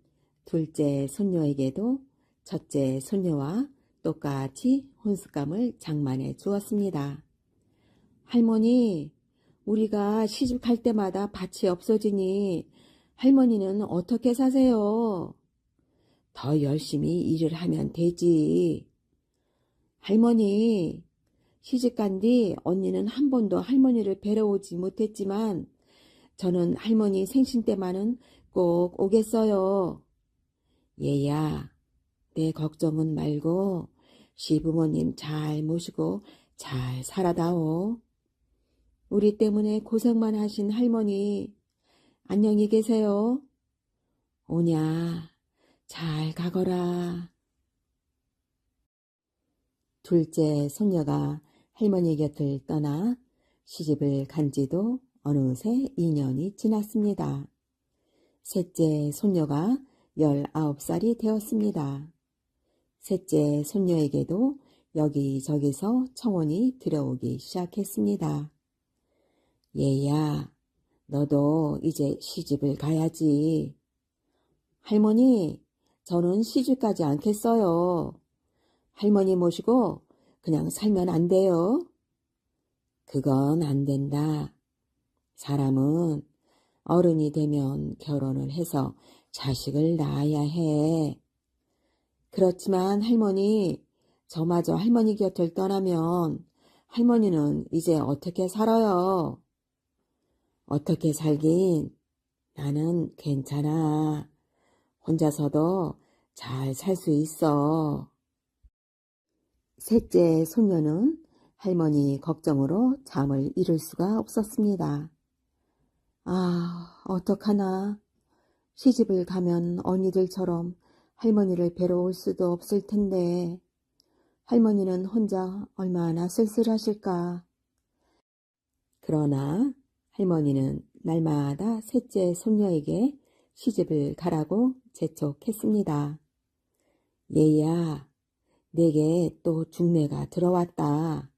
둘째 손녀에게도 첫째 손녀와 똑같이 혼수감을 장만해 주었습니다. 할머니, 우리가 시집 갈 때마다 밭이 없어지니 할머니는 어떻게 사세요? 더 열심히 일을 하면 되지. 할머니, 시집간 뒤 언니는 한 번도 할머니를 뵈러 오지 못했지만 저는 할머니 생신 때만은 꼭 오겠어요. 얘야, 내 걱정은 말고 시부모님 잘 모시고 잘 살아다오. 우리 때문에 고생만 하신 할머니, 안녕히 계세요. 오냐, 잘 가거라. 둘째 손녀가 할머니 곁을 떠나 시집을 간 지도 어느새 2년이 지났습니다. 셋째 손녀가 19살이 되었습니다. 셋째 손녀에게도 여기저기서 청혼이 들어오기 시작했습니다. 얘야, 너도 이제 시집을 가야지. 할머니, 저는 시집 가지 않겠어요. 할머니 모시고 그냥 살면 안 돼요. 그건 안 된다. 사람은 어른이 되면 결혼을 해서 자식을 낳아야 해. 그렇지만 할머니, 저마저 할머니 곁을 떠나면 할머니는 이제 어떻게 살아요? 어떻게 살긴? 나는 괜찮아. 혼자서도 잘 살 수 있어. 셋째 손녀는 할머니 걱정으로 잠을 이룰 수가 없었습니다. 아, 어떡하나. 시집을 가면 언니들처럼 할머니를 뵈러 올 수도 없을 텐데 할머니는 혼자 얼마나 쓸쓸하실까. 그러나 할머니는 날마다 셋째 손녀에게 시집을 가라고 재촉했습니다. 얘야, 내게 또 중매가 들어왔다.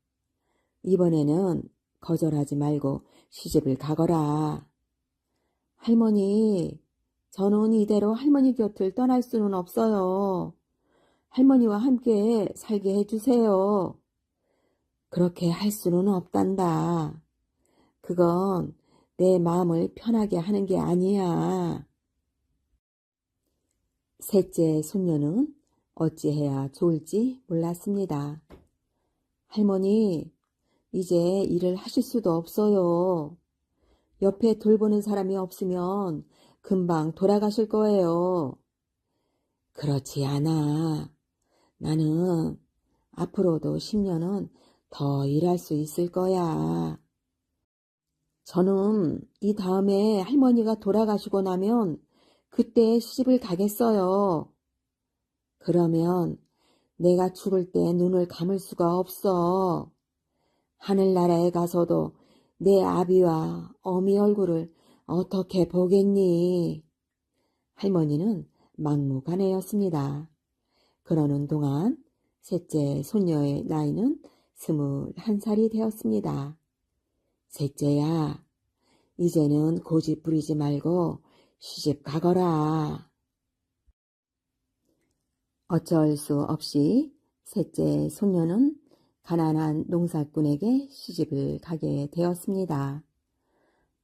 이번에는 거절하지 말고 시집을 가거라. 할머니, 저는 이대로 할머니 곁을 떠날 수는 없어요. 할머니와 함께 살게 해주세요. 그렇게 할 수는 없단다. 그건 내 마음을 편하게 하는 게 아니야. 셋째 손녀는 어찌해야 좋을지 몰랐습니다. 할머니, 이제 일을 하실 수도 없어요. 옆에 돌보는 사람이 없으면 금방 돌아가실 거예요. 그렇지 않아. 나는 앞으로도 10년은 더 일할 수 있을 거야. 저는 이 다음에 할머니가 돌아가시고 나면 그때 시집을 가겠어요. 그러면 내가 죽을 때 눈을 감을 수가 없어. 하늘나라에 가서도 내 아비와 어미 얼굴을 어떻게 보겠니? 할머니는 막무가내였습니다. 그러는 동안 셋째 손녀의 나이는 21살이 되었습니다. 셋째야, 이제는 고집 부리지 말고 시집 가거라. 어쩔 수 없이 셋째 손녀는 가난한 농사꾼에게 시집을 가게 되었습니다.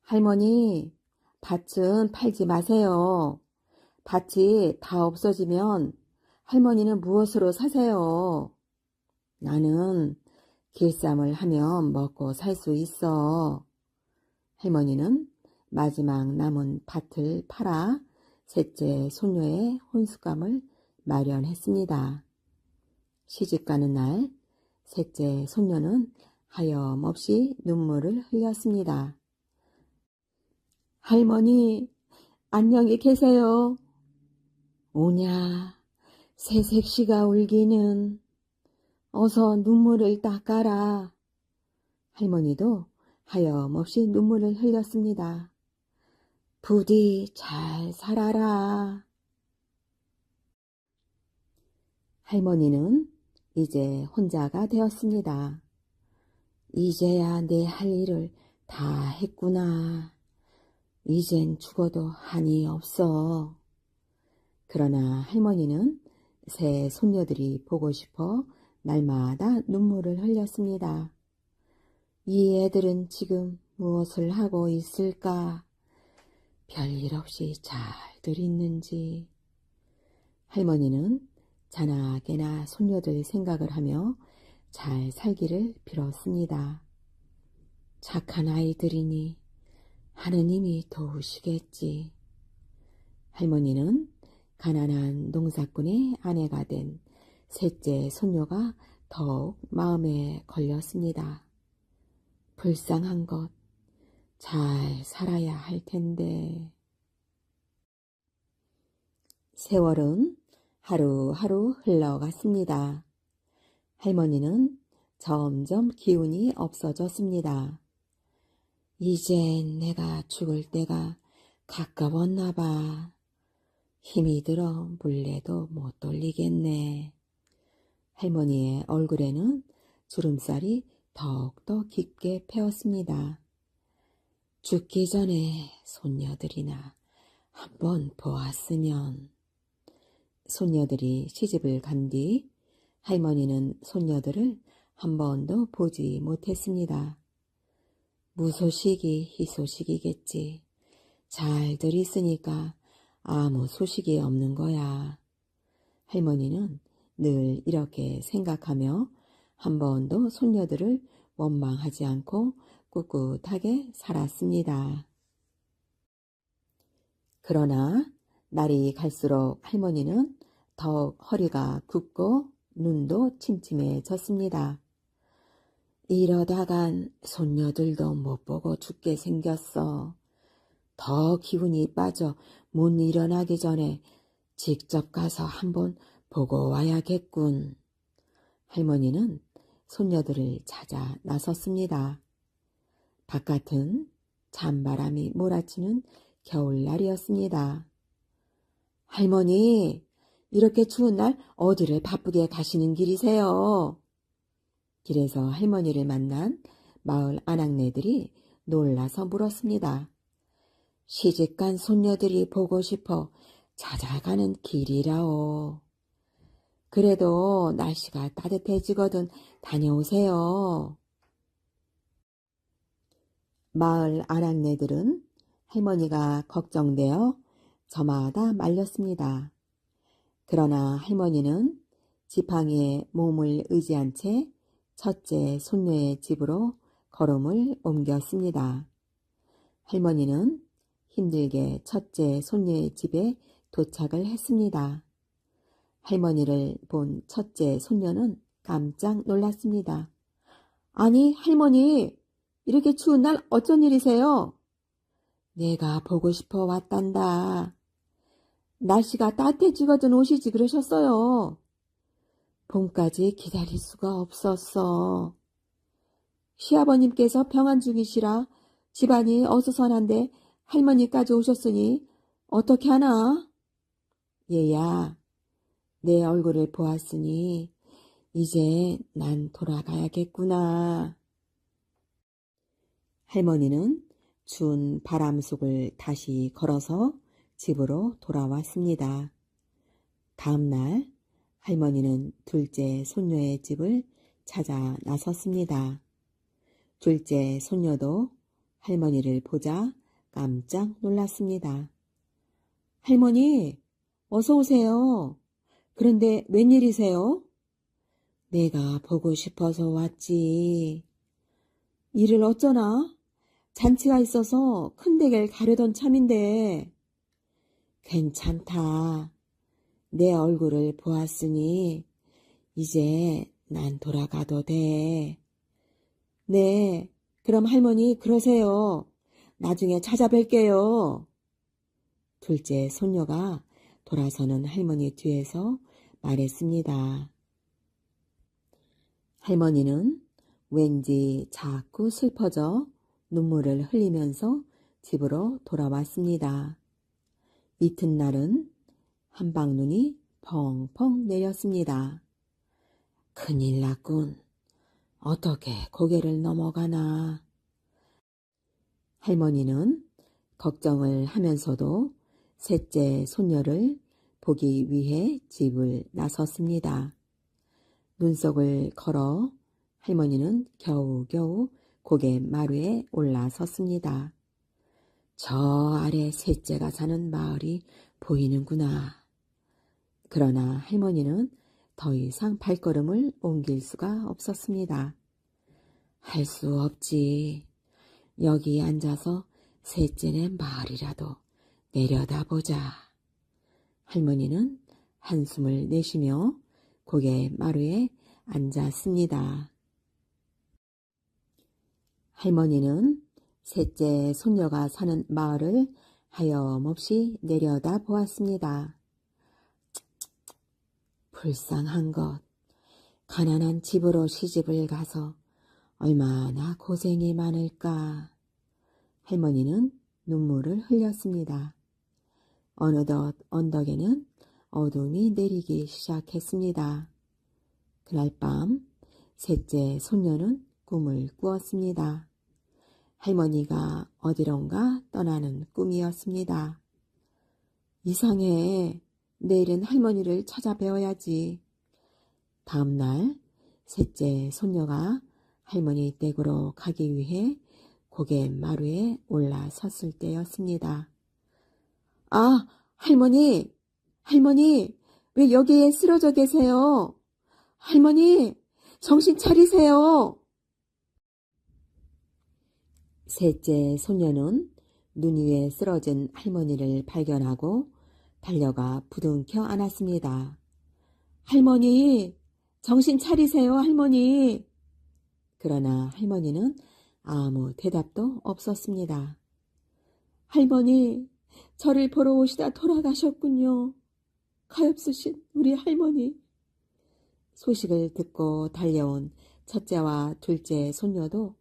할머니, 밭은 팔지 마세요. 밭이 다 없어지면 할머니는 무엇으로 사세요? 나는 길쌈을 하면 먹고 살 수 있어. 할머니는 마지막 남은 밭을 팔아 셋째 손녀의 혼수감을 마련했습니다. 시집가는 날 셋째 손녀는 하염없이 눈물을 흘렸습니다. 할머니, 안녕히 계세요. 오냐, 새색시가 울기는. 어서 눈물을 닦아라. 할머니도 하염없이 눈물을 흘렸습니다. 부디 잘 살아라. 할머니는 이제 혼자가 되었습니다. 이제야 내 할 일을 다 했구나. 이젠 죽어도 한이 없어. 그러나 할머니는 새 손녀들이 보고 싶어 날마다 눈물을 흘렸습니다. 이 애들은 지금 무엇을 하고 있을까? 별일 없이 잘들 있는지. 할머니는 자나깨나 손녀들 생각을 하며 잘 살기를 빌었습니다. 착한 아이들이니 하느님이 도우시겠지. 할머니는 가난한 농사꾼의 아내가 된 셋째 손녀가 더욱 마음에 걸렸습니다. 불쌍한 것, 잘 살아야 할 텐데. 세월은 하루하루 흘러갔습니다. 할머니는 점점 기운이 없어졌습니다. 이젠 내가 죽을 때가 가까웠나 봐. 힘이 들어 물레도 못 돌리겠네. 할머니의 얼굴에는 주름살이 더욱더 깊게 패었습니다. 죽기 전에 손녀들이나 한번 보았으면. 손녀들이 시집을 간 뒤 할머니는 손녀들을 한 번도 보지 못했습니다. 무소식이 희소식이겠지. 잘들 있으니까 아무 소식이 없는 거야. 할머니는 늘 이렇게 생각하며 한 번도 손녀들을 원망하지 않고 꿋꿋하게 살았습니다. 그러나 날이 갈수록 할머니는 더욱 허리가 굽고 눈도 침침해졌습니다. 이러다간 손녀들도 못 보고 죽게 생겼어. 더 기운이 빠져 못 일어나기 전에 직접 가서 한번 보고 와야겠군. 할머니는 손녀들을 찾아 나섰습니다. 바깥은 찬바람이 몰아치는 겨울날이었습니다. 할머니, 이렇게 추운 날 어디를 바쁘게 가시는 길이세요? 길에서 할머니를 만난 마을 아낙네들이 놀라서 물었습니다. 시집간 손녀들이 보고 싶어 찾아가는 길이라오. 그래도 날씨가 따뜻해지거든 다녀오세요. 마을 아낙네들은 할머니가 걱정되어 저마다 말렸습니다. 그러나 할머니는 지팡이에 몸을 의지한 채 첫째 손녀의 집으로 걸음을 옮겼습니다. 할머니는 힘들게 첫째 손녀의 집에 도착을 했습니다. 할머니를 본 첫째 손녀는 깜짝 놀랐습니다. 아니, 할머니, 이렇게 추운 날 어쩐 일이세요? 내가 보고 싶어 왔단다. 날씨가 따뜻해지거든 오시지 그러셨어요. 봄까지 기다릴 수가 없었어. 시아버님께서 병환 중이시라 집안이 어수선한데 할머니까지 오셨으니 어떻게 하나? 얘야, 내 얼굴을 보았으니 이제 난 돌아가야겠구나. 할머니는 추운 바람 속을 다시 걸어서 집으로 돌아왔습니다. 다음 날 할머니는 둘째 손녀의 집을 찾아 나섰습니다. 둘째 손녀도 할머니를 보자 깜짝 놀랐습니다. 할머니, 어서 오세요. 그런데 웬일이세요? 내가 보고 싶어서 왔지. 일을 어쩌나? 잔치가 있어서 큰 댁을 가려던 참인데. 괜찮다. 내 얼굴을 보았으니 이제 난 돌아가도 돼. 네, 그럼 할머니 그러세요. 나중에 찾아뵐게요. 둘째 손녀가 돌아서는 할머니 뒤에서 말했습니다. 할머니는 왠지 자꾸 슬퍼져 눈물을 흘리면서 집으로 돌아왔습니다. 이튿날은 한방눈이 펑펑 내렸습니다. 큰일 났군. 어떻게 고개를 넘어가나. 할머니는 걱정을 하면서도 셋째 손녀를 보기 위해 집을 나섰습니다. 눈속을 걸어 할머니는 겨우겨우 고개 마루에 올라섰습니다. 저 아래 셋째가 사는 마을이 보이는구나. 그러나 할머니는 더 이상 발걸음을 옮길 수가 없었습니다. 할 수 없지. 여기 앉아서 셋째네 마을이라도 내려다보자. 할머니는 한숨을 내쉬며 고개 마루에 앉았습니다. 할머니는 셋째 손녀가 사는 마을을 하염없이 내려다보았습니다. 불쌍한 것, 가난한 집으로 시집을 가서 얼마나 고생이 많을까. 할머니는 눈물을 흘렸습니다. 어느덧 언덕에는 어둠이 내리기 시작했습니다. 그날 밤 셋째 손녀는 꿈을 꾸었습니다. 할머니가 어디론가 떠나는 꿈이었습니다. 이상해. 내일은 할머니를 찾아뵈어야지. 다음 날 셋째 손녀가 할머니 댁으로 가기 위해 고개 마루에 올라섰을 때였습니다. 아, 할머니, 할머니, 왜 여기에 쓰러져 계세요? 할머니, 정신 차리세요. 셋째 소녀는 눈 위에 쓰러진 할머니를 발견하고 달려가 부둥켜 안았습니다. 할머니, 정신 차리세요, 할머니. 그러나 할머니는 아무 대답도 없었습니다. 할머니, 저를 보러 오시다 돌아가셨군요. 가엾으신 우리 할머니. 소식을 듣고 달려온 첫째와 둘째 손녀도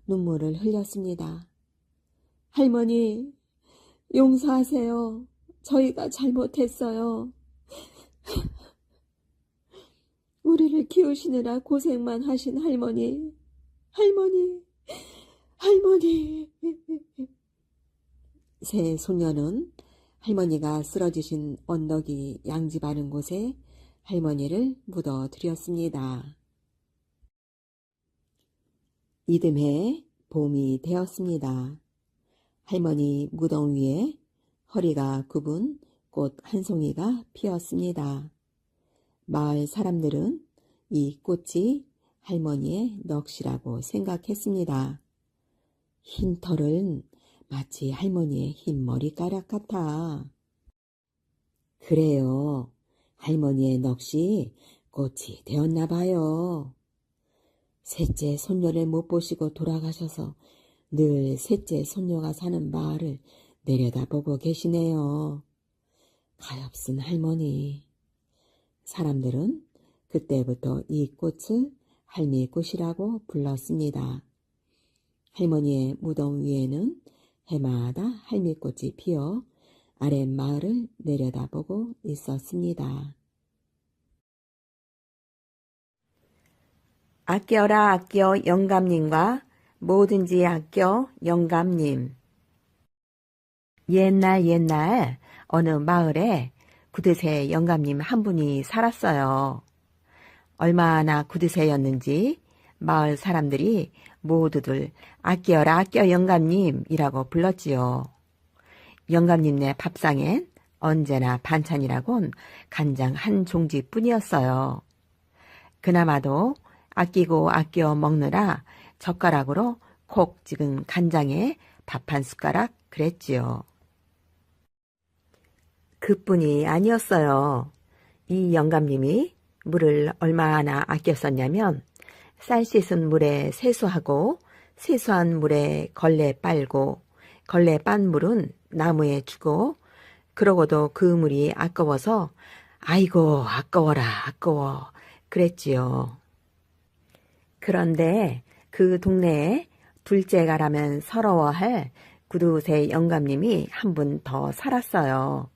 눈물을 흘렸습니다. 할머니, 용서하세요. 저희가 잘못했어요. 우리를 키우시느라 고생만 하신 할머니, 할머니, 할머니. 세 소녀는 할머니가 쓰러지신 언덕이 양지바른 곳에 할머니를 묻어드렸습니다. 이듬해 봄이 되었습니다. 할머니 무덤 위에 허리가 굽은 꽃 한 송이가 피었습니다. 마을 사람들은 이 꽃이 할머니의 넋이라고 생각했습니다. 흰 털은 마치 할머니의 흰 머리카락 같아. 그래요. 할머니의 넋이 꽃이 되었나 봐요. 셋째 손녀를 못 보시고 돌아가셔서 늘 셋째 손녀가 사는 마을을 내려다보고 계시네요. 가엾은 할머니. 사람들은 그때부터 이 꽃을 할미꽃이라고 불렀습니다. 할머니의 무덤 위에는 해마다 할미꽃이 피어 아랫마을을 내려다보고 있었습니다. 아껴라 아껴 영감님과 뭐든지 아껴 영감님. 옛날 어느 마을에 구드새 영감님 한 분이 살았어요. 얼마나 구드새였는지 마을 사람들이 모두들 아껴라 아껴 영감님이라고 불렀지요. 영감님네 밥상엔 언제나 반찬이라곤 간장 한 종지뿐이었어요. 그나마도 아끼고 아껴 먹느라 젓가락으로 콕 찍은 간장에 밥 한 숟가락 그랬지요. 그뿐이 아니었어요. 이 영감님이 물을 얼마나 아껴 썼냐면 쌀 씻은 물에 세수하고 세수한 물에 걸레 빨고 걸레 빤 물은 나무에 주고 그러고도 그 물이 아까워서 아이고 아까워라 아까워 그랬지요. 그런데 그 동네에 둘째가라면 서러워할 구두새 영감님이 한 분 더 살았어요.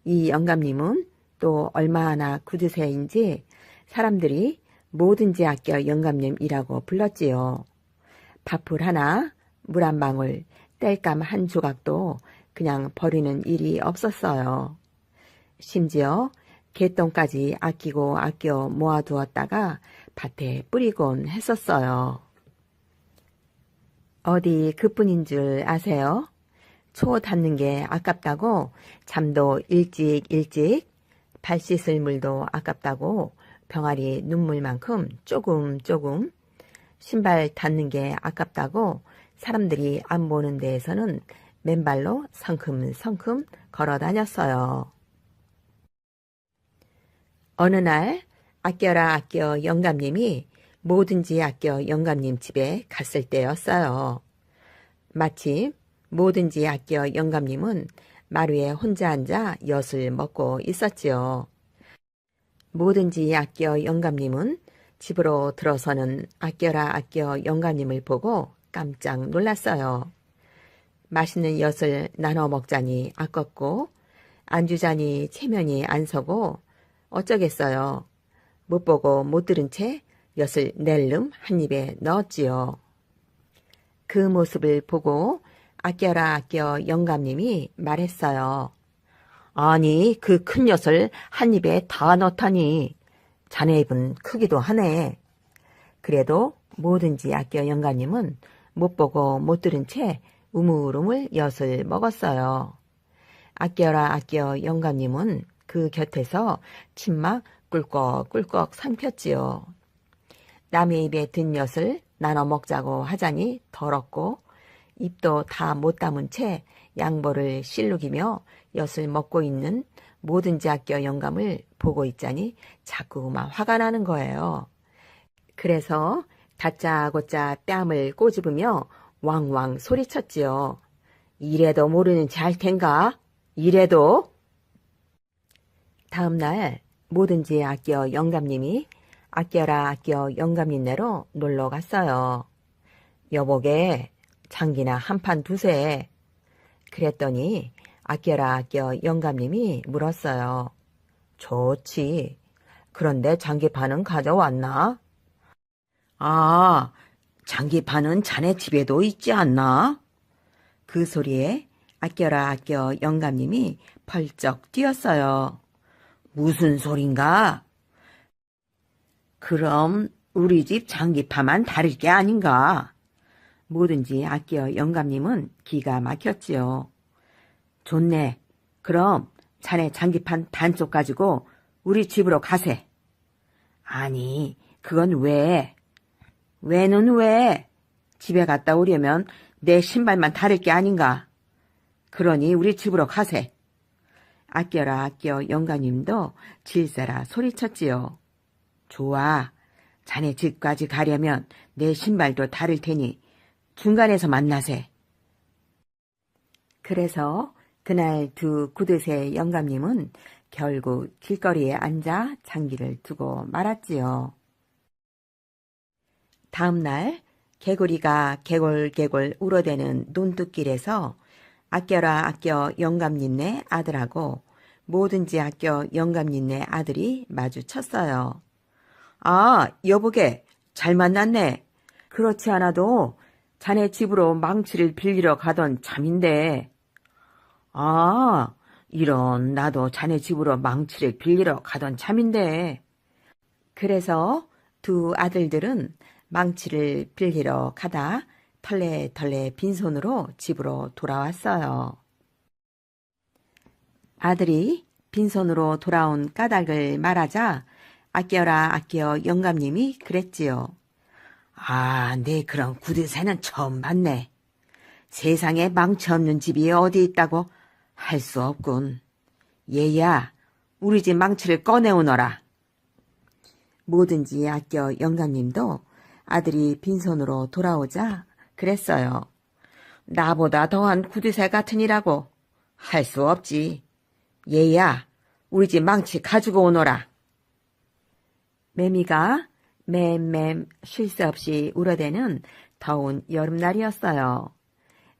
이 영감님은 또 얼마나 구두새인지 사람들이 뭐든지 아껴 영감님이라고 불렀지요. 밥풀 하나, 물 한 방울, 땔감 한 조각도 그냥 버리는 일이 없었어요. 심지어 개똥까지 아끼고 아껴 모아두었다가 밭에 뿌리곤 했었어요. 어디 그뿐인 줄 아세요? 초 닿는 게 아깝다고 잠도 일찍 발 씻을 물도 아깝다고 병아리 눈물만큼 조금 신발 닿는 게 아깝다고 사람들이 안 보는 데에서는 맨발로 성큼성큼 걸어 다녔어요. 어느 날 아껴라 아껴 영감님이 뭐든지 아껴 영감님 집에 갔을 때였어요. 마침 뭐든지 아껴 영감님은 마루에 혼자 앉아 엿을 먹고 있었지요. 뭐든지 아껴 영감님은 집으로 들어서는 아껴라 아껴 영감님을 보고 깜짝 놀랐어요. 맛있는 엿을 나눠 먹자니 아깝고 안 주자니 체면이 안 서고 어쩌겠어요. 못 보고 못 들은 채 엿을 낼름 한 입에 넣었지요. 그 모습을 보고 아껴라 아껴 영감님이 말했어요. 아니 그 큰 엿을 한 입에 다 넣다니 자네 입은 크기도 하네. 그래도 뭐든지 아껴 영감님은 못 보고 못 들은 채 우물우물 엿을 먹었어요. 아껴라 아껴 영감님은 그 곁에서 침막 꿀꺽꿀꺽 삼켰지요. 남의 입에 든 엿을 나눠 먹자고 하자니 더럽고 입도 다 못 담은 채 양보를 실룩이며 엿을 먹고 있는 뭐든지 아껴 영감을 보고 있자니 자꾸만 화가 나는 거예요. 그래서 다짜고짜 뺨을 꼬집으며 왕왕 소리쳤지요. 이래도 모르는 체 할 텐가? 이래도? 다음날 뭐든지 아껴 영감님이 아껴라 아껴 영감님네로 놀러 갔어요. 여보게 장기나 한 판 두세. 그랬더니 아껴라 아껴 영감님이 물었어요. 좋지. 그런데 장기판은 가져왔나? 아, 장기판은 자네 집에도 있지 않나? 그 소리에 아껴라 아껴 영감님이 펄쩍 뛰었어요. 무슨 소린가? 그럼 우리 집 장기파만 다를 게 아닌가? 뭐든지 아껴 영감님은 기가 막혔지요. 좋네. 그럼 자네 장기판 반쪽 가지고 우리 집으로 가세. 아니, 그건 왜? 왜는 왜? 집에 갔다 오려면 내 신발만 다를 게 아닌가? 그러니 우리 집으로 가세. 아껴라 아껴 영감님도 질세라 소리쳤지요. 좋아. 자네 집까지 가려면 내 신발도 다를 테니 중간에서 만나세. 그래서 그날 두 구두새 영감님은 결국 길거리에 앉아 장기를 두고 말았지요. 다음날 개구리가 개골개골 울어대는 논뚝길에서 아껴라 아껴 영감님네 아들하고 뭐든지 아껴 영감님네 아들이 마주쳤어요. 아, 여보게 잘 만났네. 그렇지 않아도 자네 집으로 망치를 빌리러 가던 참인데. 아, 이런 나도 자네 집으로 망치를 빌리러 가던 참인데. 그래서 두 아들들은 망치를 빌리러 가다 털레털레 빈손으로 집으로 돌아왔어요. 아들이 빈손으로 돌아온 까닭을 말하자 아껴라 아껴 영감님이 그랬지요. 아, 네 그런 구두쇠는 처음 봤네. 세상에 망치 없는 집이 어디 있다고 할 수 없군. 얘야, 우리 집 망치를 꺼내오너라. 뭐든지 아껴 영감님도 아들이 빈손으로 돌아오자 그랬어요. 나보다 더한 구두쇠 같으니라고 할 수 없지. 얘야, 우리 집 망치 가지고 오너라. 매미가 맴맴 쉴 새 없이 울어대는 더운 여름날이었어요.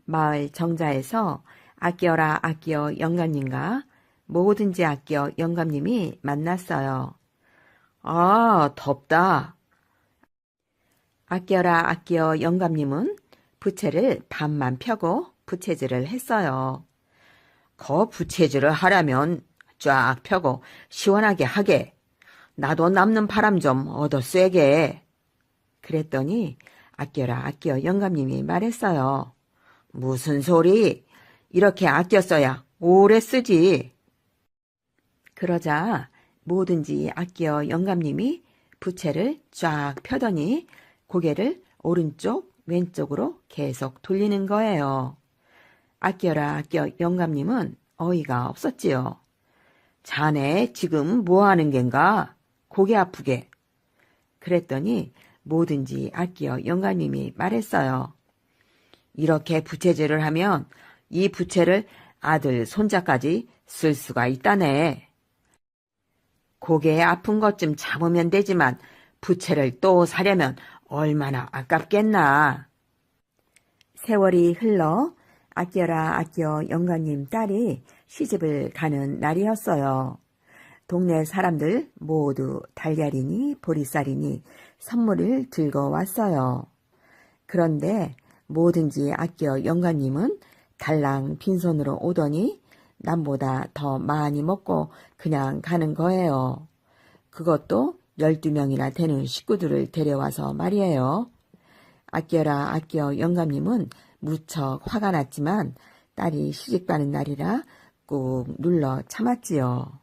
마을 정자에서 아껴라 아껴 영감님과 뭐든지 아껴 영감님이 만났어요. 아, 덥다. 아껴라 아껴 영감님은 부채를 반만 펴고 부채질을 했어요. 거 부채질을 하려면 쫙 펴고 시원하게 하게. 나도 남는 바람 좀 얻어 쐬게. 그랬더니 아껴라 아껴 영감님이 말했어요. 무슨 소리? 이렇게 아껴 써야 오래 쓰지. 그러자 뭐든지 아껴 영감님이 부채를 쫙 펴더니 고개를 오른쪽 왼쪽으로 계속 돌리는 거예요. 아껴라 아껴 영감님은 어이가 없었지요. 자네 지금 뭐하는 겐가? 고개 아프게. 그랬더니 뭐든지 아껴 영감님이 말했어요. 이렇게 부채질을 하면 이 부채를 아들 손자까지 쓸 수가 있다네. 고개 아픈 것 좀 참으면 되지만 부채를 또 사려면 얼마나 아깝겠나. 세월이 흘러 아껴라 아껴 영감님 딸이 시집을 가는 날이었어요. 동네 사람들 모두 달걀이니 보리쌀이니 선물을 들고 왔어요. 그런데 뭐든지 아껴 영감님은 달랑 빈손으로 오더니 남보다 더 많이 먹고 그냥 가는 거예요. 그것도 12명이나 되는 식구들을 데려와서 말이에요. 아껴라 아껴 영감님은 무척 화가 났지만 딸이 시집가는 날이라 꾹 눌러 참았지요.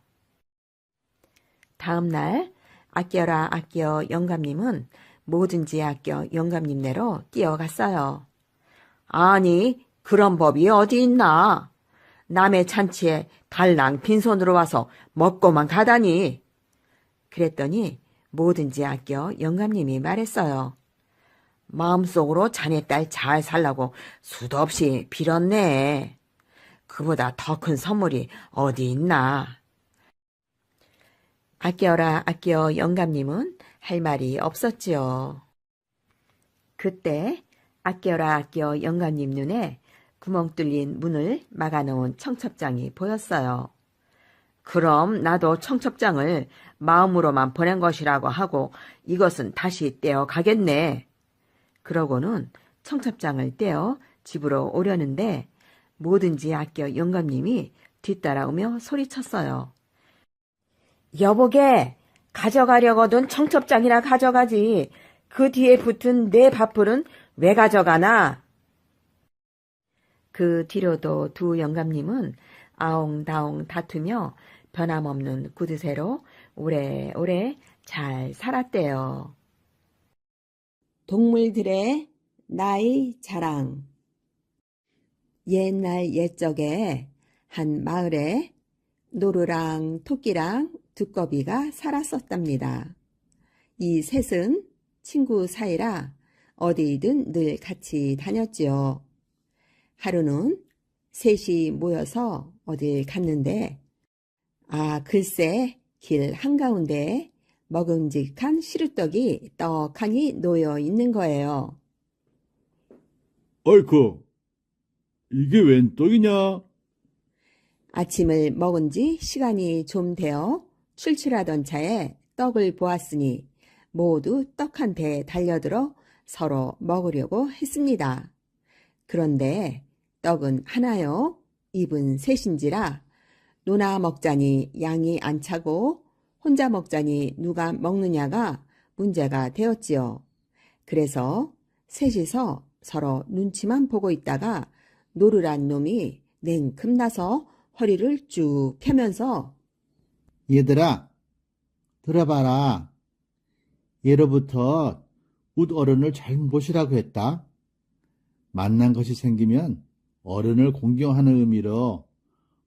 다음 날 아껴라 아껴 영감님은 뭐든지 아껴 영감님네로 뛰어갔어요. 아니, 그런 법이 어디 있나? 남의 잔치에 달랑 빈손으로 와서 먹고만 가다니. 그랬더니 뭐든지 아껴 영감님이 말했어요. 마음속으로 자네 딸 잘 살라고 수도 없이 빌었네. 그보다 더 큰 선물이 어디 있나. 아껴라 아껴 영감님은 할 말이 없었지요. 그때 아껴라 아껴 영감님 눈에 구멍 뚫린 문을 막아놓은 청첩장이 보였어요. 그럼 나도 청첩장을 마음으로만 보낸 것이라고 하고 이것은 다시 떼어 가겠네. 그러고는 청첩장을 떼어 집으로 오려는데 뭐든지 아껴 영감님이 뒤따라오며 소리쳤어요. 여보게, 가져가려거든 청첩장이나 가져가지. 그 뒤에 붙은 내 밥풀은 왜 가져가나? 그 뒤로도 두 영감님은 아옹다옹 다투며 변함없는 구두쇠로 오래오래 잘 살았대요. 동물들의 나이 자랑. 옛날 옛적에 한 마을에 노루랑 토끼랑 두꺼비가 살았었답니다. 이 셋은 친구 사이라 어디든 늘 같이 다녔지요. 하루는 셋이 모여서 어딜 갔는데 글쎄 길 한가운데에 먹음직한 시루떡이 떡하니 놓여 있는 거예요. 아이쿠, 이게 웬 떡이냐? 아침을 먹은 지 시간이 좀 되어 출출하던 차에 떡을 보았으니 모두 떡한테 달려들어 서로 먹으려고 했습니다. 그런데 떡은 하나요, 입은 셋인지라 누나 먹자니 양이 안 차고 혼자 먹자니 누가 먹느냐가 문제가 되었지요. 그래서 셋이서 서로 눈치만 보고 있다가 노르란 놈이 냉큼 나서 허리를 쭉 펴면서 얘들아, 들어봐라. 예로부터 웃 어른을 잘 모시라고 했다. 만난 것이 생기면 어른을 공경하는 의미로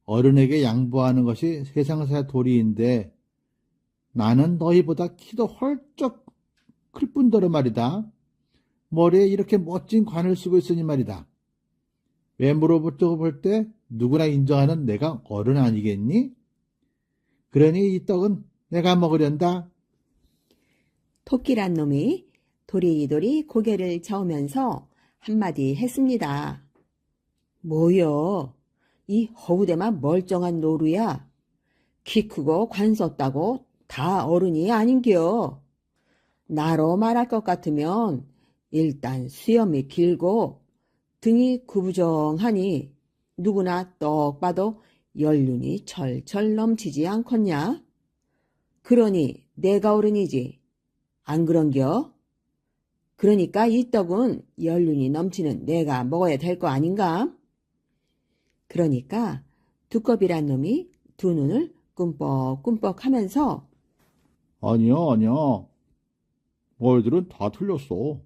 어른에게 양보하는 것이 세상사의 도리인데 나는 너희보다 키도 헐쩍 클 뿐더러 말이다. 머리에 이렇게 멋진 관을 쓰고 있으니 말이다. 외모로부터 볼 때 누구나 인정하는 내가 어른 아니겠니? 그러니 이 떡은 내가 먹으련다. 토끼란 놈이 도리도리 고개를 저으면서 한마디 했습니다. 뭐여, 이 허우대만 멀쩡한 노루야. 키 크고 관 썼다고 다 어른이 아닌겨. 나로 말할 것 같으면 일단 수염이 길고 등이 구부정하니 누구나 떡 봐도 연륜이 철철 넘치지 않겠냐? 그러니 내가 어른이지. 안 그런겨? 그러니까 이 떡은 연륜이 넘치는 내가 먹어야 될 거 아닌가? 그러니까 두꺼비란 놈이 두 눈을 꿈뻑꿈뻑 하면서 아니야, 아니야. 너희들은 다 틀렸어.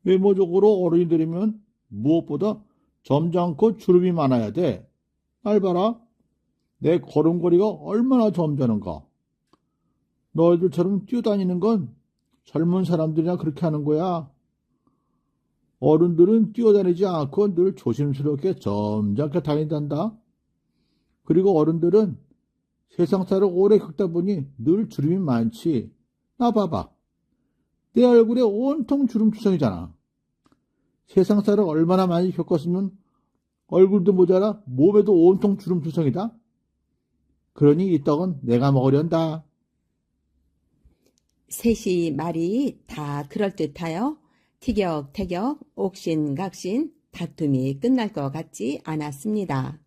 외모적으로 어른이들이면 무엇보다 점잖고 주름이 많아야 돼. 날 봐라. 내 걸음걸이가 얼마나 점잖은가. 너희들처럼 뛰어다니는 건 젊은 사람들이나 그렇게 하는 거야. 어른들은 뛰어다니지 않고 늘 조심스럽게 점잖게 다닌단다. 그리고 어른들은 세상사를 오래 겪다 보니 늘 주름이 많지. 나 봐봐. 내 얼굴에 온통 주름투성이잖아. 세상사를 얼마나 많이 겪었으면 얼굴도 모자라 몸에도 온통 주름투성이다. 그러니 이 떡은 내가 먹으련다. 셋이 말이 다 그럴듯하여 티격태격 옥신각신 다툼이 끝날 것 같지 않았습니다.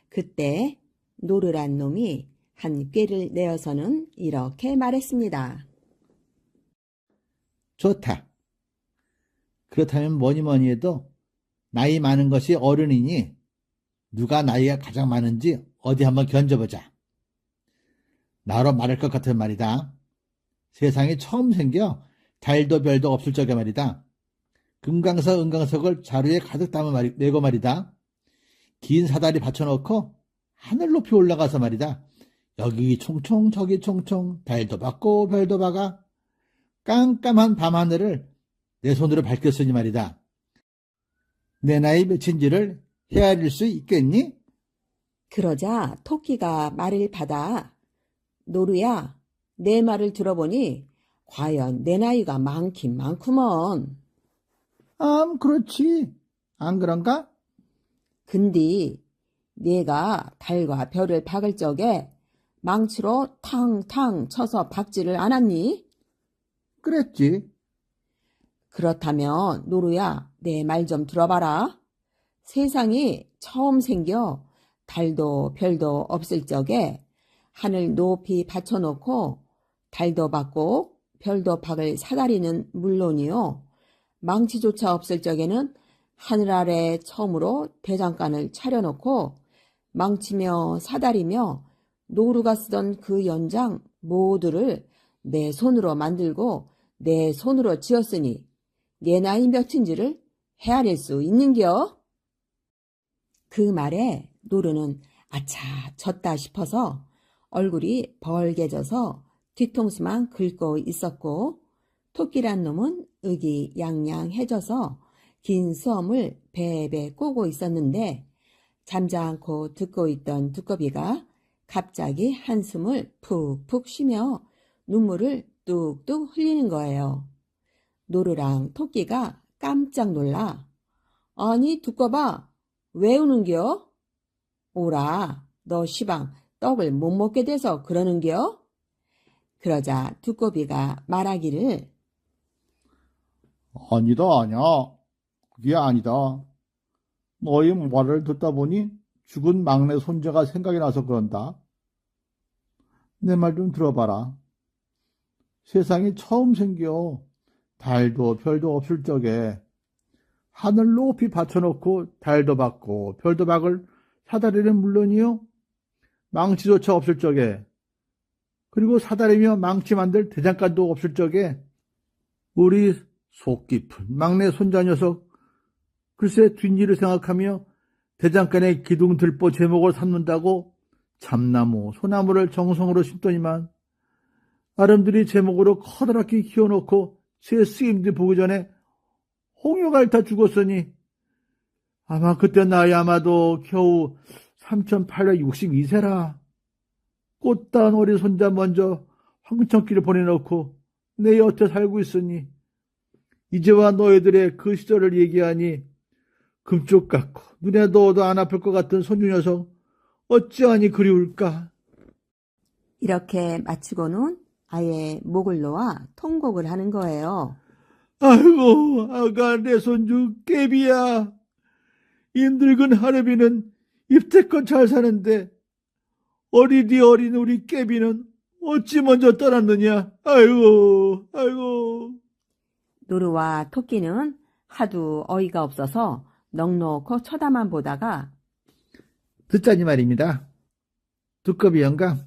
그때 노르란 놈이 한 꾀를 내어서는 이렇게 말했습니다. 좋다. 그렇다면 뭐니 뭐니 해도 나이 많은 것이 어른이니 누가 나이가 가장 많은지 어디 한번 견져보자. 나로 말할 것 같은 말이다. 세상이 처음 생겨 달도 별도 없을 적에 말이다. 금강석, 은강석을 자루에 가득 담아 내고 말이다. 긴 사다리 받쳐놓고 하늘 높이 올라가서 말이다. 여기 총총 저기 총총 달도 받고 별도 박아 깜깜한 밤하늘을 내 손으로 밝혔으니 말이다. 내 나이 몇인지를 헤아릴 수 있겠니? 그러자 토끼가 말을 받아 노루야, 내 말을 들어보니 과연 내 나이가 많긴 많구먼. 그렇지. 안 그런가? 근데 내가 달과 별을 박을 적에 망치로 탕탕 쳐서 박지를 않았니? 그랬지. 그렇다면 노루야, 내 말 좀 들어봐라. 세상이 처음 생겨 달도 별도 없을 적에 하늘 높이 받쳐놓고 달도 받고 별도 박을 사다리는 물론이요. 망치조차 없을 적에는 하늘 아래 처음으로 대장간을 차려놓고 망치며 사다리며 노루가 쓰던 그 연장 모두를 내 손으로 만들고 내 손으로 지었으니 내 나이 몇인지를 헤아릴 수 있는겨? 그 말에 노루는 아차 졌다 싶어서 얼굴이 벌개져서 뒤통수만 긁고 있었고 토끼란 놈은 의기양양해져서 긴 수염을 베베 꼬고 있었는데 잠자않고 듣고 있던 두꺼비가 갑자기 한숨을 푹푹 쉬며 눈물을 뚝뚝 흘리는 거예요. 노루랑 토끼가 깜짝 놀라 아니 두꺼봐 왜 우는겨? 오라 너 시방 떡을 못 먹게 돼서 그러는겨? 그러자 두꺼비가 말하기를 아니다, 아니야. 그게 아니다. 너의 말을 듣다 보니 죽은 막내 손자가 생각이 나서 그런다. 내 말 좀 들어봐라. 세상이 처음 생겨 달도 별도 없을 적에 하늘 높이 받쳐놓고 달도 받고 별도 박을 사다리는 물론이요. 망치조차 없을 적에 그리고 사다리며 망치 만들 대장간도 없을 적에 우리 속 깊은 막내 손자 녀석 글쎄 뒷일을 생각하며 대장간에 기둥 들보 제목을 삼는다고 참나무, 소나무를 정성으로 심더니만 아름드리 제목으로 커다랗게 키워놓고 제 스님들 보기 전에 홍유가 다 죽었으니 아마 그때 나이 아마도 겨우 3862세라. 꽃다운 어린 손자 먼저 황천길을 보내놓고 내 여태 살고 있으니 이제와 너희들의 그 시절을 얘기하니 금쪽 같고 눈에 넣어도 안 아플 것 같은 손주 녀석 어찌하니 그리울까. 이렇게 마치고는 아예 목을 놓아 통곡을 하는 거예요. 아이고 아가 내 손주 깨비야. 이 늙은 할애비는 입대껏 잘 사는데 어리디 어린 우리 깨비는 어찌 먼저 떠났느냐. 아이고 아이고. 노루와 토끼는 하도 어이가 없어서 넋놓고 쳐다만 보다가 듣자니 말입니다. 두꺼비 영감,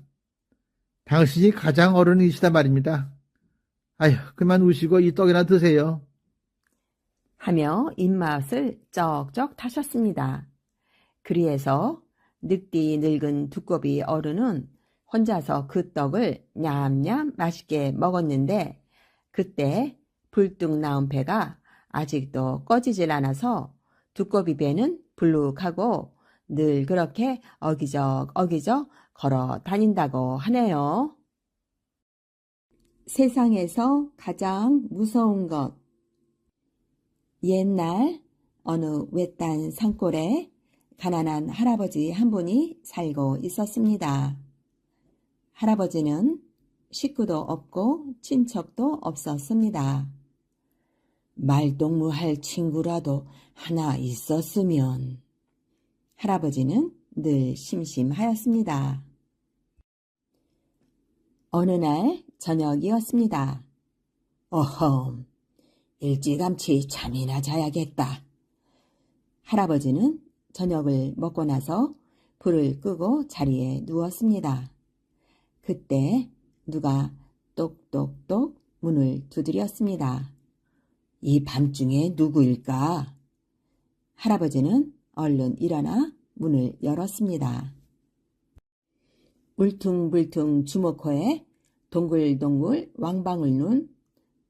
당신이 가장 어른이시다 말입니다. 아휴, 그만 우시고 이 떡이나 드세요. 하며 입맛을 쩍쩍 타셨습니다. 그리해서 늑디 늙은 두꺼비 어른은 혼자서 그 떡을 냠냠 맛있게 먹었는데 그때 불뚝 나온 배가 아직도 꺼지질 않아서 두꺼비 배는 불룩하고 늘 그렇게 어기적 걸어 다닌다고 하네요. 세상에서 가장 무서운 것. 옛날 어느 외딴 산골에 가난한 할아버지 한 분이 살고 있었습니다. 할아버지는 식구도 없고 친척도 없었습니다. 말동무할 친구라도 하나 있었으면. 할아버지는 늘 심심하였습니다. 어느 날 저녁이었습니다. 어험, 일찌감치 잠이나 자야겠다. 할아버지는 저녁을 먹고 나서 불을 끄고 자리에 누웠습니다. 그때 누가 똑똑똑 문을 두드렸습니다. 이 밤중에 누구일까? 할아버지는 얼른 일어나 문을 열었습니다. 울퉁불퉁 주먹코에 동글동글 왕방울 눈,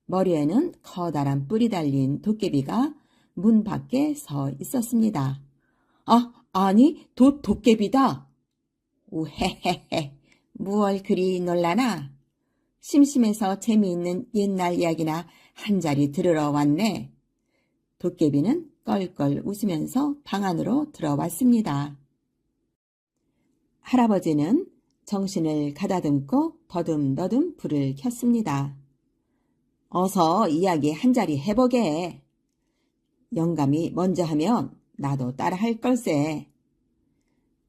머리에는 커다란 뿔이 달린 도깨비가 문 밖에 서 있었습니다. 아니, 도깨비다. 우헤헤헤, 무얼 그리 놀라나? 심심해서 재미있는 옛날 이야기나 한 자리 들으러 왔네. 도깨비는 껄껄 웃으면서 방 안으로 들어왔습니다. 할아버지는 정신을 가다듬고 더듬더듬 불을 켰습니다. 어서 이야기 한 자리 해보게. 영감이 먼저 하면 나도 따라 할 걸세.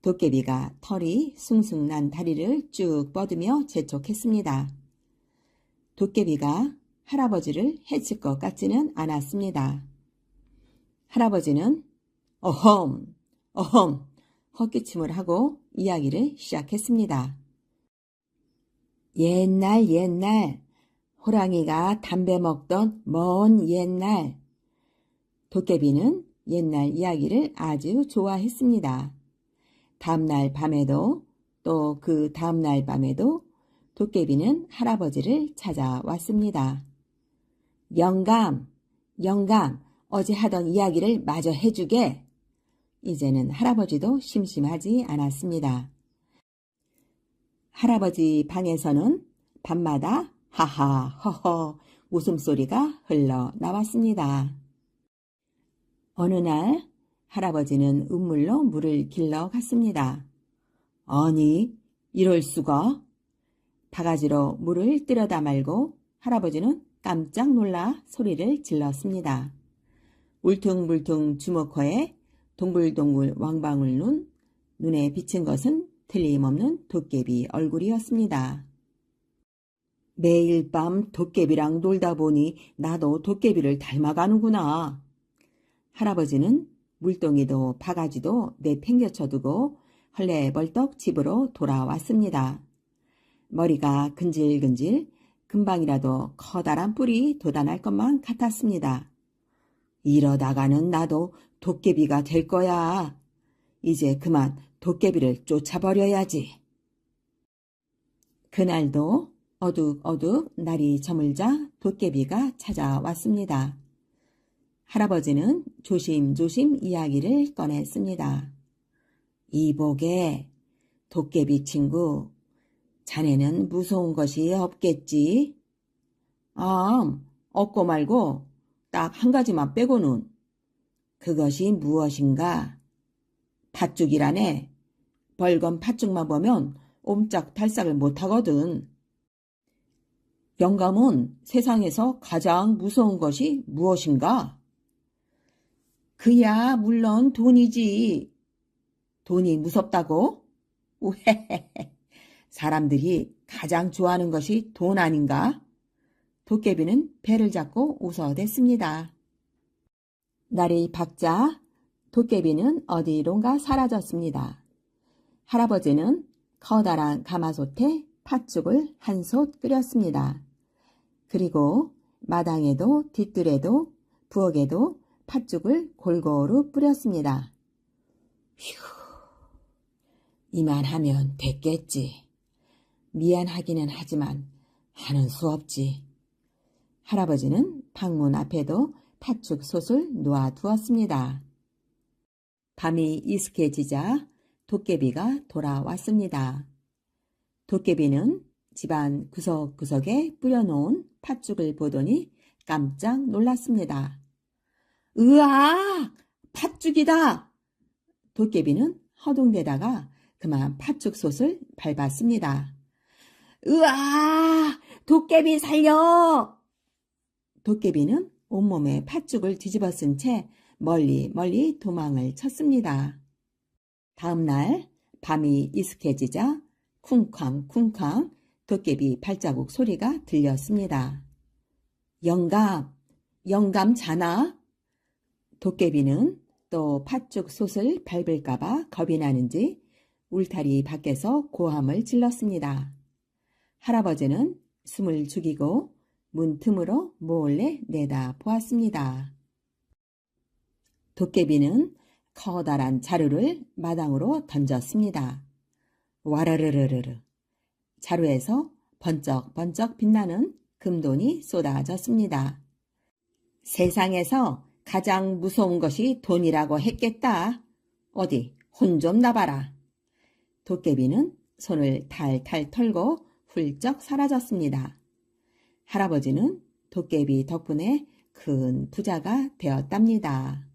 도깨비가 털이 숭숭 난 다리를 쭉 뻗으며 재촉했습니다. 도깨비가 할아버지를 해칠 것 같지는 않았습니다. 할아버지는 어험 헛기침을 하고 이야기를 시작했습니다. 옛날 호랑이가 담배 먹던 먼 옛날. 도깨비는 옛날 이야기를 아주 좋아했습니다. 다음날 밤에도 또 그 다음날 밤에도 도깨비는 할아버지를 찾아왔습니다. 영감, 어제 하던 이야기를 마저 해주게. 이제는 할아버지도 심심하지 않았습니다. 할아버지 방에서는 밤마다 하하, 허허 웃음소리가 흘러나왔습니다. 어느 날 할아버지는 우물로 물을 길러 갔습니다. 아니, 이럴 수가? 바가지로 물을 뜨려다 말고 할아버지는 깜짝 놀라 소리를 질렀습니다. 울퉁불퉁 주먹코에 동글동글 왕방울 눈, 눈에 비친 것은 틀림없는 도깨비 얼굴이었습니다. 매일 밤 도깨비랑 놀다 보니 나도 도깨비를 닮아가는구나. 할아버지는 물동이도 바가지도 내팽겨쳐두고 헐레벌떡 집으로 돌아왔습니다. 머리가 근질근질, 금방이라도 커다란 뿔이 돋아날 것만 같았습니다. 이러다가는 나도 도깨비가 될 거야. 이제 그만 도깨비를 쫓아버려야지. 그날도 어둑어둑 날이 저물자 도깨비가 찾아왔습니다. 할아버지는 조심조심 이야기를 꺼냈습니다. 이보게, 도깨비 친구, 자네는 무서운 것이 없겠지? 없고 말고 딱 한 가지만 빼고는. 그것이 무엇인가? 팥죽이라네. 벌건 팥죽만 보면 옴짝달싹을 못하거든. 영감은 세상에서 가장 무서운 것이 무엇인가? 그야 물론 돈이지. 돈이 무섭다고? 우헤헤헤. 사람들이 가장 좋아하는 것이 돈 아닌가? 도깨비는 배를 잡고 웃어댔습니다. 날이 밝자 도깨비는 어디론가 사라졌습니다. 할아버지는 커다란 가마솥에 팥죽을 한 솥 끓였습니다. 그리고 마당에도 뒷뜰에도 부엌에도 팥죽을 골고루 뿌렸습니다. 휴, 이만하면 됐겠지. 미안하기는 하지만 하는 수 없지. 할아버지는 방문 앞에도 팥죽 솥을 놓아두었습니다. 밤이 이슥해지자 도깨비가 돌아왔습니다. 도깨비는 집안 구석구석에 뿌려놓은 팥죽을 보더니 깜짝 놀랐습니다. 으악! 팥죽이다! 도깨비는 허둥대다가 그만 팥죽 솥을 밟았습니다. 으악! 도깨비 살려! 도깨비는 온몸에 팥죽을 뒤집어 쓴 채 멀리 도망을 쳤습니다. 다음 날 밤이 이슥해지자 쿵쾅쿵쾅 도깨비 발자국 소리가 들렸습니다. 영감 자나? 도깨비는 또 팥죽 솥을 밟을까봐 겁이 나는지 울타리 밖에서 고함을 질렀습니다. 할아버지는 숨을 죽이고 문 틈으로 몰래 내다 보았습니다. 도깨비는 커다란 자루를 마당으로 던졌습니다. 와르르르르르. 자루에서 번쩍번쩍 빛나는 금돈이 쏟아졌습니다. 세상에서 가장 무서운 것이 돈이라고 했겠다. 어디 혼 좀 나봐라. 도깨비는 손을 탈탈 털고 훌쩍 사라졌습니다. 할아버지는 도깨비 덕분에 큰 부자가 되었답니다.